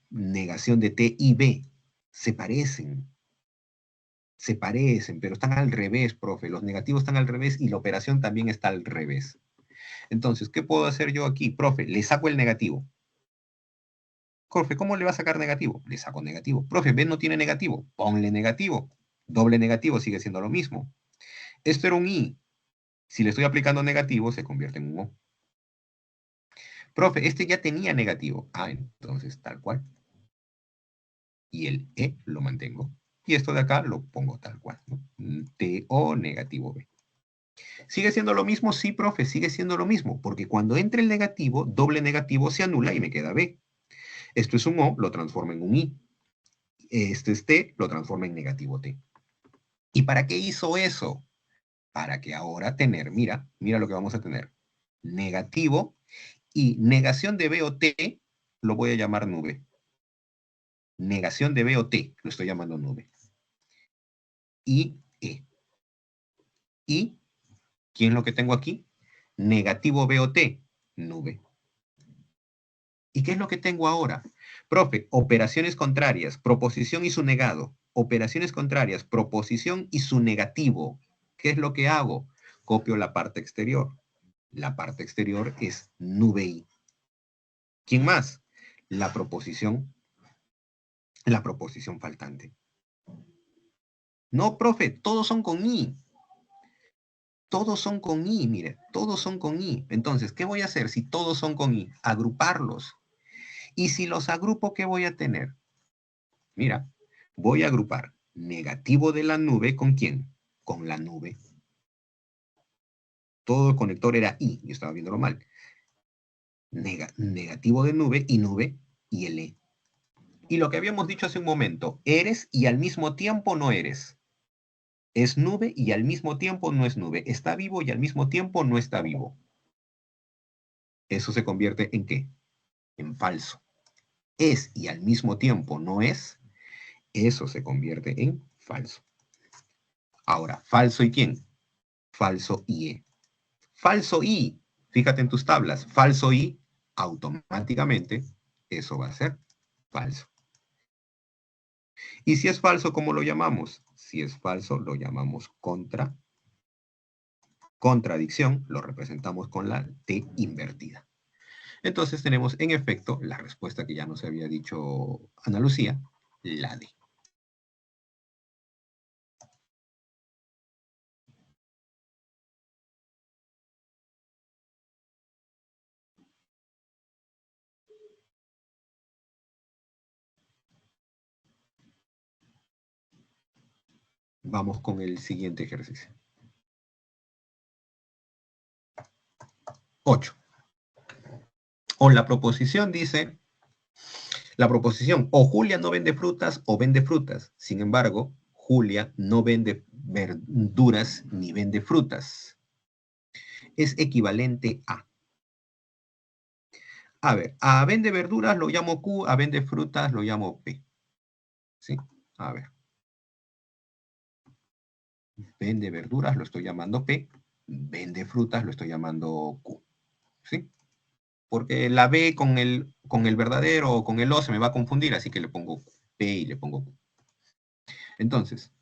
negación de T y B. Se parecen, pero están al revés, profe. Los negativos están al revés y la operación también está al revés. Entonces, ¿qué puedo hacer yo aquí? Profe, le saco el negativo. Profe, ¿cómo le va a sacar negativo? Le saco negativo. Profe, B no tiene negativo. Ponle negativo. Doble negativo sigue siendo lo mismo. Esto era un I. Si le estoy aplicando negativo, se convierte en un O. Profe, este ya tenía negativo. Ah, entonces tal cual. Y el E lo mantengo. Y esto de acá lo pongo tal cual, ¿no? TO negativo B. ¿Sigue siendo lo mismo? Sí, profe, sigue siendo lo mismo. Porque cuando entre el negativo, doble negativo se anula y me queda B. Esto es un O, lo transforma en un I. Este es T, lo transforma en negativo T. ¿Y para qué hizo eso? para que ahora tener, mira lo que vamos a tener. Negativo y negación de B o T lo voy a llamar nube. Negación de B o T lo estoy llamando nube. Y E. ¿Y quién es lo que tengo aquí? Negativo B o T, nube. ¿Y qué es lo que tengo ahora? Profe, operaciones contrarias, proposición y su negado. Operaciones contrarias, proposición y su negativo. ¿Qué es lo que hago? Copio la parte exterior. La parte exterior es nube I. ¿Quién más? La proposición faltante. No, profe, todos son con I. Todos son con I, mire, todos son con I. Entonces, ¿qué voy a hacer si todos son con I? Agruparlos. Y si los agrupo, ¿qué voy a tener? Mira, voy a agrupar negativo de la nube ¿con quién? Con la nube. Todo el conector era I, yo estaba viéndolo mal. Negativo de nube y el E. Y lo que habíamos dicho hace un momento, eres y al mismo tiempo no eres. Es nube y al mismo tiempo no es nube. Está vivo y al mismo tiempo no está vivo. Eso se convierte ¿en qué? En falso. Es y al mismo tiempo no es. Eso se convierte en falso. Ahora, ¿falso y quién? Falso y E. Falso y, fíjate en tus tablas, falso y, automáticamente eso va a ser falso. Y si es falso, ¿cómo lo llamamos? Si es falso, lo llamamos contradicción, lo representamos con la T invertida. Entonces tenemos, en efecto, la respuesta que ya nos había dicho Ana Lucía, la D. Vamos con el siguiente ejercicio. 8. O la proposición dice, la proposición, o Julia no vende frutas o vende frutas. Sin embargo, Julia no vende verduras ni vende frutas. Es equivalente a. A ver, a vende verduras lo llamo Q, a vende frutas lo llamo P. ¿Sí? A ver. Vende verduras lo estoy llamando P, vende frutas lo estoy llamando Q. ¿Sí? Porque la B con el verdadero o con el O se me va a confundir, así que le pongo P y le pongo Q. Entonces,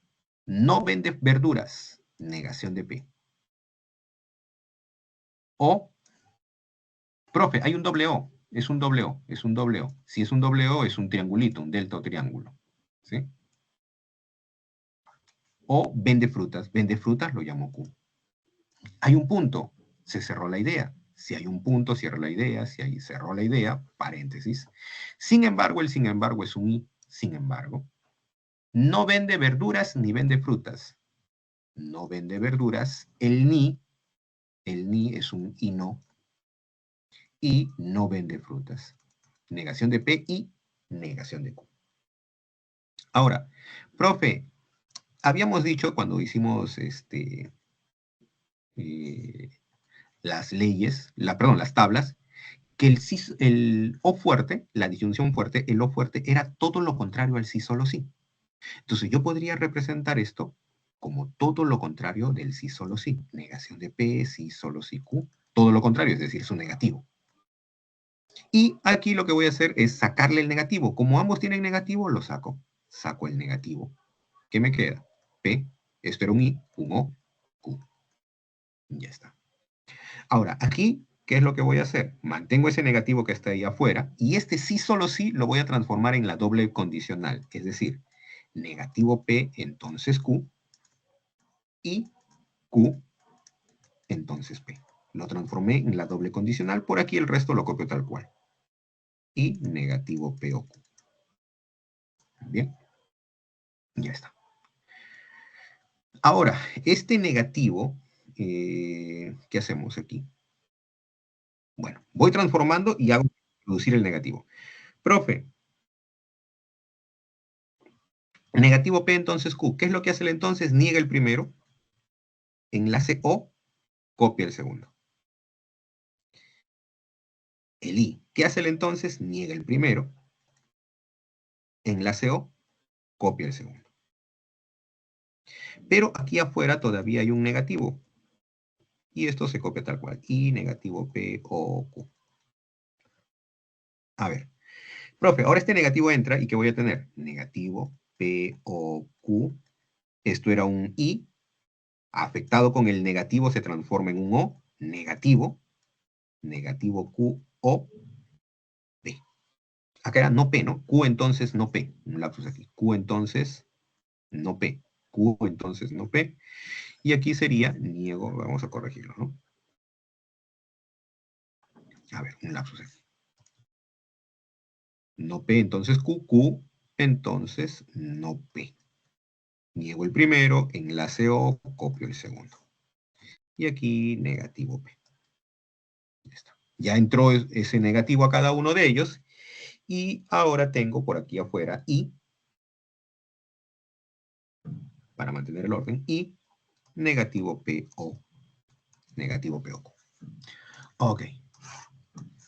no vende verduras, negación de P. O, profe, hay un doble O, es un doble O, es un doble O. Si es un doble O, es un triangulito, un delta o triángulo. ¿Sí? O vende frutas lo llamo Q. Hay un punto, se cerró la idea. Si hay un punto, cierra la idea. Si ahí cerró la idea, paréntesis. Sin embargo, el sin embargo es un I. Sin embargo, no vende verduras ni vende frutas. No vende verduras. El ni es un I no. Y no vende frutas. Negación de P y negación de Q. Ahora, profe, habíamos dicho cuando hicimos las leyes, las tablas, que el O fuerte, la disyunción fuerte, el O fuerte era todo lo contrario al sí solo sí. Entonces yo podría representar esto como todo lo contrario del sí solo sí. Negación de P, sí solo sí Q, todo lo contrario, es decir, su negativo. Y aquí lo que voy a hacer es sacarle el negativo. Como ambos tienen negativo, lo saco. Saco el negativo. ¿Qué me queda? P, esto era un I, un O, Q. Ya está. Ahora, aquí, ¿qué es lo que voy a hacer? Mantengo ese negativo que está ahí afuera, y este sí, solo sí, lo voy a transformar en la doble condicional. Es decir, negativo P, entonces Q, y Q, entonces P. Lo transformé en la doble condicional, por aquí el resto lo copio tal cual. Y negativo P o Q. Bien, ya está. Ahora, este negativo, ¿qué hacemos aquí? Bueno, voy transformando y hago reducir el negativo. Profe, negativo P entonces Q. ¿Qué es lo que hace el entonces? Niega el primero. enlace O, copia el segundo. El I, ¿qué hace el entonces? Niega el primero. Enlace O, copia el segundo. Pero aquí afuera todavía hay un negativo. Y esto se copia tal cual. I negativo P O Q. A ver. Profe, ahora este negativo entra y ¿qué voy a tener? Negativo P O Q. Esto era un I. Afectado con el negativo se transforma en un O. Negativo. Negativo Q O P. Acá era no P, ¿no? Q entonces no P. Un lapsus aquí. Q entonces no P. Q entonces no P. Y aquí sería niego. Vamos a corregirlo, ¿no? A ver, un lapsus aquí. No P, entonces Q. Q, entonces no P. Niego el primero, enlace O, copio el segundo. Y aquí negativo P. Ya está. Ya entró ese negativo a cada uno de ellos. Y ahora tengo por aquí afuera I, para mantener el orden, I negativo PO. Negativo PO. Ok.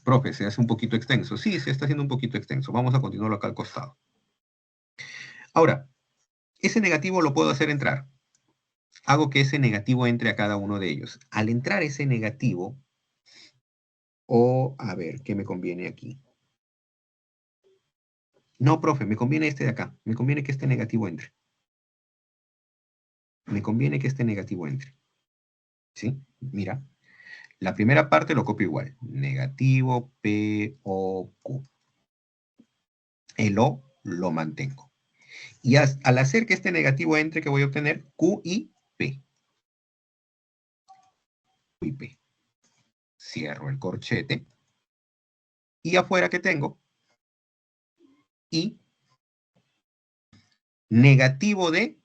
Profe, se hace un poquito extenso. Sí, se está haciendo un poquito extenso. Vamos a continuarlo acá al costado. Ahora, ese negativo lo puedo hacer entrar. Hago que ese negativo entre a cada uno de ellos. Al entrar ese negativo, a ver, ¿qué me conviene aquí? No, profe, me conviene este de acá. Me conviene que este negativo entre. Me conviene que este negativo entre. ¿Sí? Mira. La primera parte lo copio igual. Negativo P, O, Q. El O lo mantengo. Y al hacer que este negativo entre, ¿qué voy a obtener? Q y P. Q y P. Cierro el corchete. Y afuera, ¿qué tengo? Y negativo de,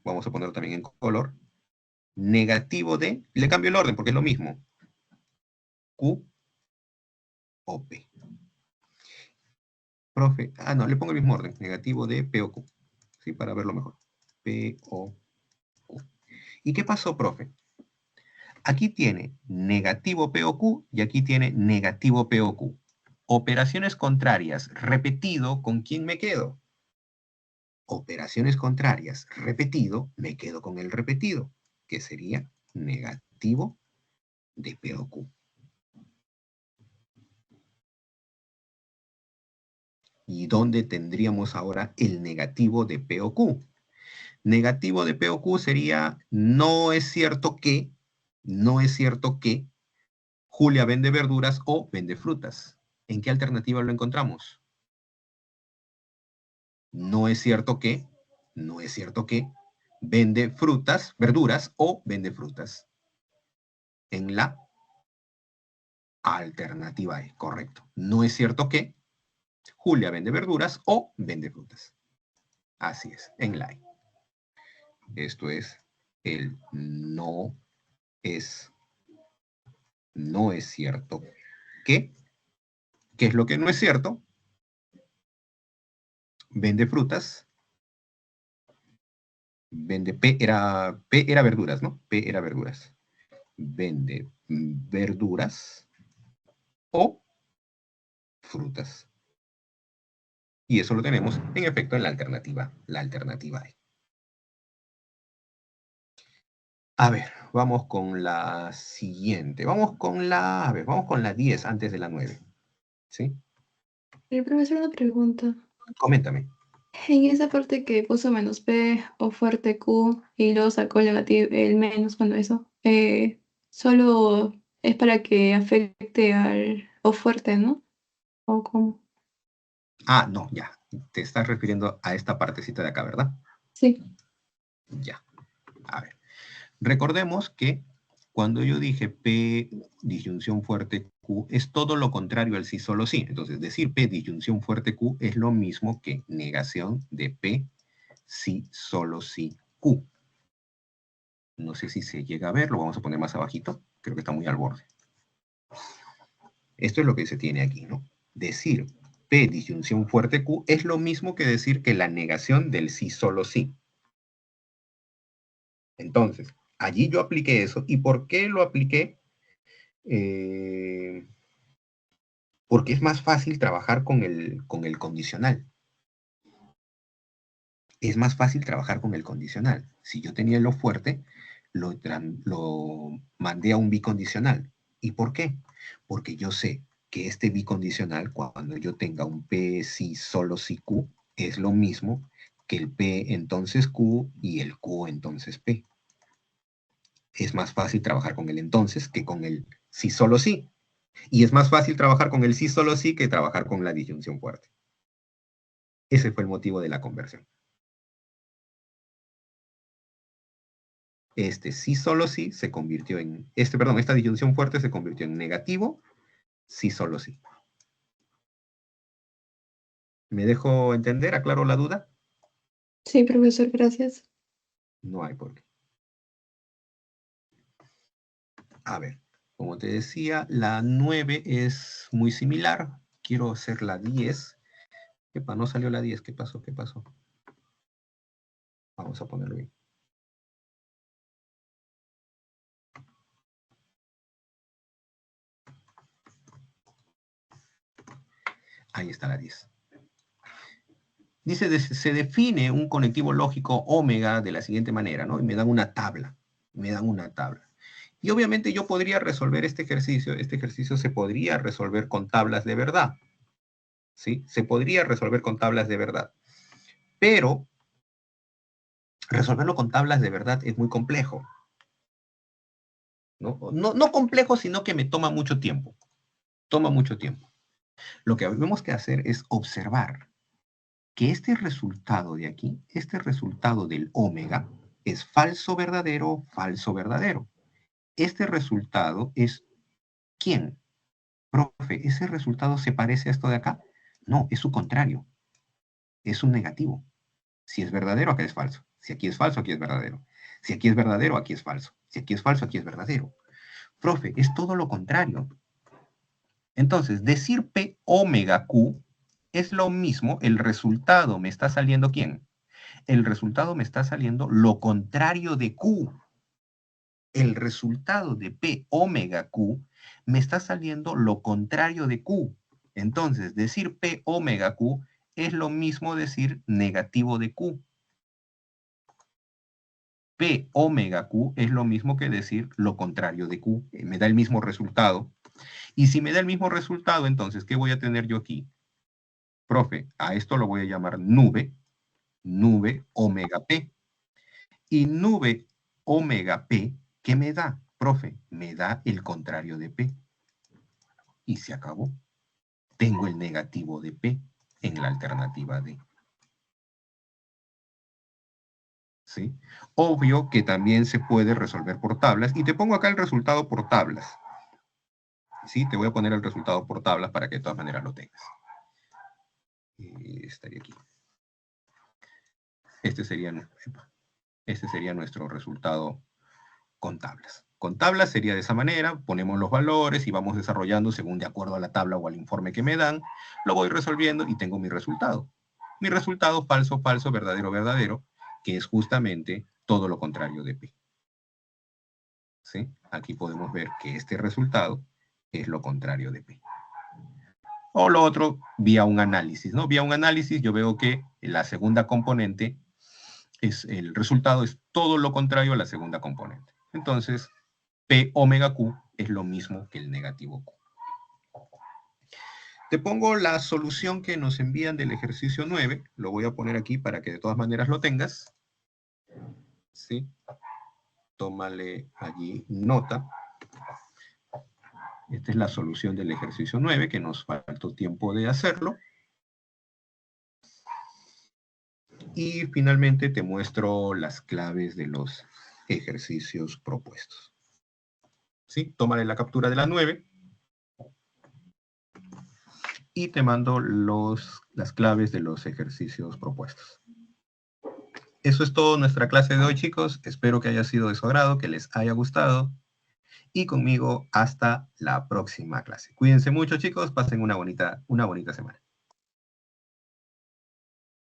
vamos a ponerlo también en color, negativo de, le cambio el orden porque es lo mismo. Q o P. Profe, no, le pongo el mismo orden. Negativo de P o Q. ¿Sí? Para verlo mejor. P o Q. ¿Y qué pasó, profe? Aquí tiene negativo POQ y aquí tiene negativo POQ. Operaciones contrarias, repetido, ¿con quién me quedo? Operaciones contrarias, repetido, me quedo con el repetido, que sería negativo de POQ. ¿Y dónde tendríamos ahora el negativo de POQ? Negativo de POQ sería, no es cierto que Julia vende verduras o vende frutas. ¿En qué alternativa lo encontramos? No es cierto que vende frutas, verduras o vende frutas. En la alternativa E, correcto. No es cierto que Julia vende verduras o vende frutas. Así es, en la E. Esto es el no es cierto que. ¿Qué es lo que no es cierto? Vende frutas. Vende P era verduras, ¿no? P era verduras. Vende verduras o frutas. Y eso lo tenemos, en efecto, en la alternativa E. A ver, vamos con la siguiente. Vamos con la 10 antes de la 9. ¿Sí? El profesor, una pregunta. Coméntame. En esa parte que puso menos P o fuerte Q y luego sacó el negativo, el menos cuando eso, solo es para que afecte al o fuerte, ¿no? ¿O cómo? No, ya. Te estás refiriendo a esta partecita de acá, ¿verdad? Sí. Ya. A ver. Recordemos que cuando yo dije P disyunción fuerte Q, es todo lo contrario al sí solo sí. Entonces, decir P disyunción fuerte Q es lo mismo que negación de P sí solo sí Q. No sé si se llega a ver, lo vamos a poner más abajito. Creo que está muy al borde. Esto es lo que se tiene aquí, ¿no? Decir P disyunción fuerte Q es lo mismo que decir que la negación del sí solo sí. Entonces, Allí yo apliqué eso. ¿Y por qué lo apliqué? Porque es más fácil trabajar con el condicional. Es más fácil trabajar con el condicional. Si yo tenía lo fuerte, lo mandé a un bicondicional. ¿Y por qué? Porque yo sé que este bicondicional, cuando yo tenga un P si solo si Q, es lo mismo que el P entonces Q y el Q entonces P. Es más fácil trabajar con el entonces que con el si solo sí. Y es más fácil trabajar con el sí solo sí que trabajar con la disyunción fuerte. Ese fue el motivo de la conversión. Este sí solo sí se convirtió en, esta disyunción fuerte se convirtió en negativo, sí solo sí. ¿Me dejo entender? ¿Aclaro la duda? Sí, profesor, gracias. No hay por qué. A ver, como te decía, la 9 es muy similar. Quiero hacer la 10. Epa, no salió la 10. ¿Qué pasó? ¿Qué pasó? Vamos a ponerlo bien. Ahí está la 10. Dice, se define un conectivo lógico omega de la siguiente manera, ¿no? Y me dan una tabla. Me dan una tabla. Y obviamente yo podría resolver este ejercicio. Este ejercicio se podría resolver con tablas de verdad. ¿Sí? Se podría resolver con tablas de verdad. Pero resolverlo con tablas de verdad es muy complejo. No complejo, sino que me toma mucho tiempo. Toma mucho tiempo. Lo que tenemos que hacer es observar que este resultado de aquí, este resultado del omega, es falso, verdadero, falso, verdadero. Este resultado es ¿quién? Profe, ¿ese resultado se parece a esto de acá? No, es su contrario. Es un negativo. Si es verdadero, acá es falso. Si aquí es falso, aquí es verdadero. Si aquí es verdadero, aquí es falso. Si aquí es falso, aquí es verdadero. Profe, es todo lo contrario. Entonces, decir P omega Q es lo mismo, el resultado me está saliendo ¿quién? El resultado me está saliendo lo contrario de Q. El resultado de P omega Q me está saliendo lo contrario de Q. Entonces, decir P omega Q es lo mismo decir negativo de Q. P omega Q es lo mismo que decir lo contrario de Q. Me da el mismo resultado. Y si me da el mismo resultado, entonces, ¿qué voy a tener yo aquí? Profe, a esto lo voy a llamar nube omega P. Y nube omega P, ¿qué me da? Profe, me da el contrario de P. Y se acabó. Tengo el negativo de P en la alternativa D. ¿Sí? Obvio que también se puede resolver por tablas. Y te pongo acá el resultado por tablas. ¿Sí? Te voy a poner el resultado por tablas para que de todas maneras lo tengas. Estaría aquí. Este sería nuestro resultado con tablas. Con tablas sería de esa manera, ponemos los valores y vamos desarrollando según de acuerdo a la tabla o al informe que me dan, lo voy resolviendo y tengo mi resultado. Mi resultado falso, falso, verdadero, verdadero, que es justamente todo lo contrario de P. ¿Sí? Aquí podemos ver que este resultado es lo contrario de P. O lo otro, vía un análisis, ¿no? Vía un análisis yo veo que la segunda componente el resultado es todo lo contrario a la segunda componente. Entonces, P omega Q es lo mismo que el negativo Q. Te pongo la solución que nos envían del ejercicio 9. Lo voy a poner aquí para que de todas maneras lo tengas. ¿Sí? Tómale allí nota. Esta es la solución del ejercicio 9, que nos faltó tiempo de hacerlo. Y finalmente te muestro las claves de los ejercicios propuestos. ¿Sí? Tómale la captura de la 9. Y te mando las claves de los ejercicios propuestos. Eso es todo nuestra clase de hoy, chicos. Espero que haya sido de su agrado, que les haya gustado. Y conmigo hasta la próxima clase. Cuídense mucho, chicos. Pasen una bonita semana.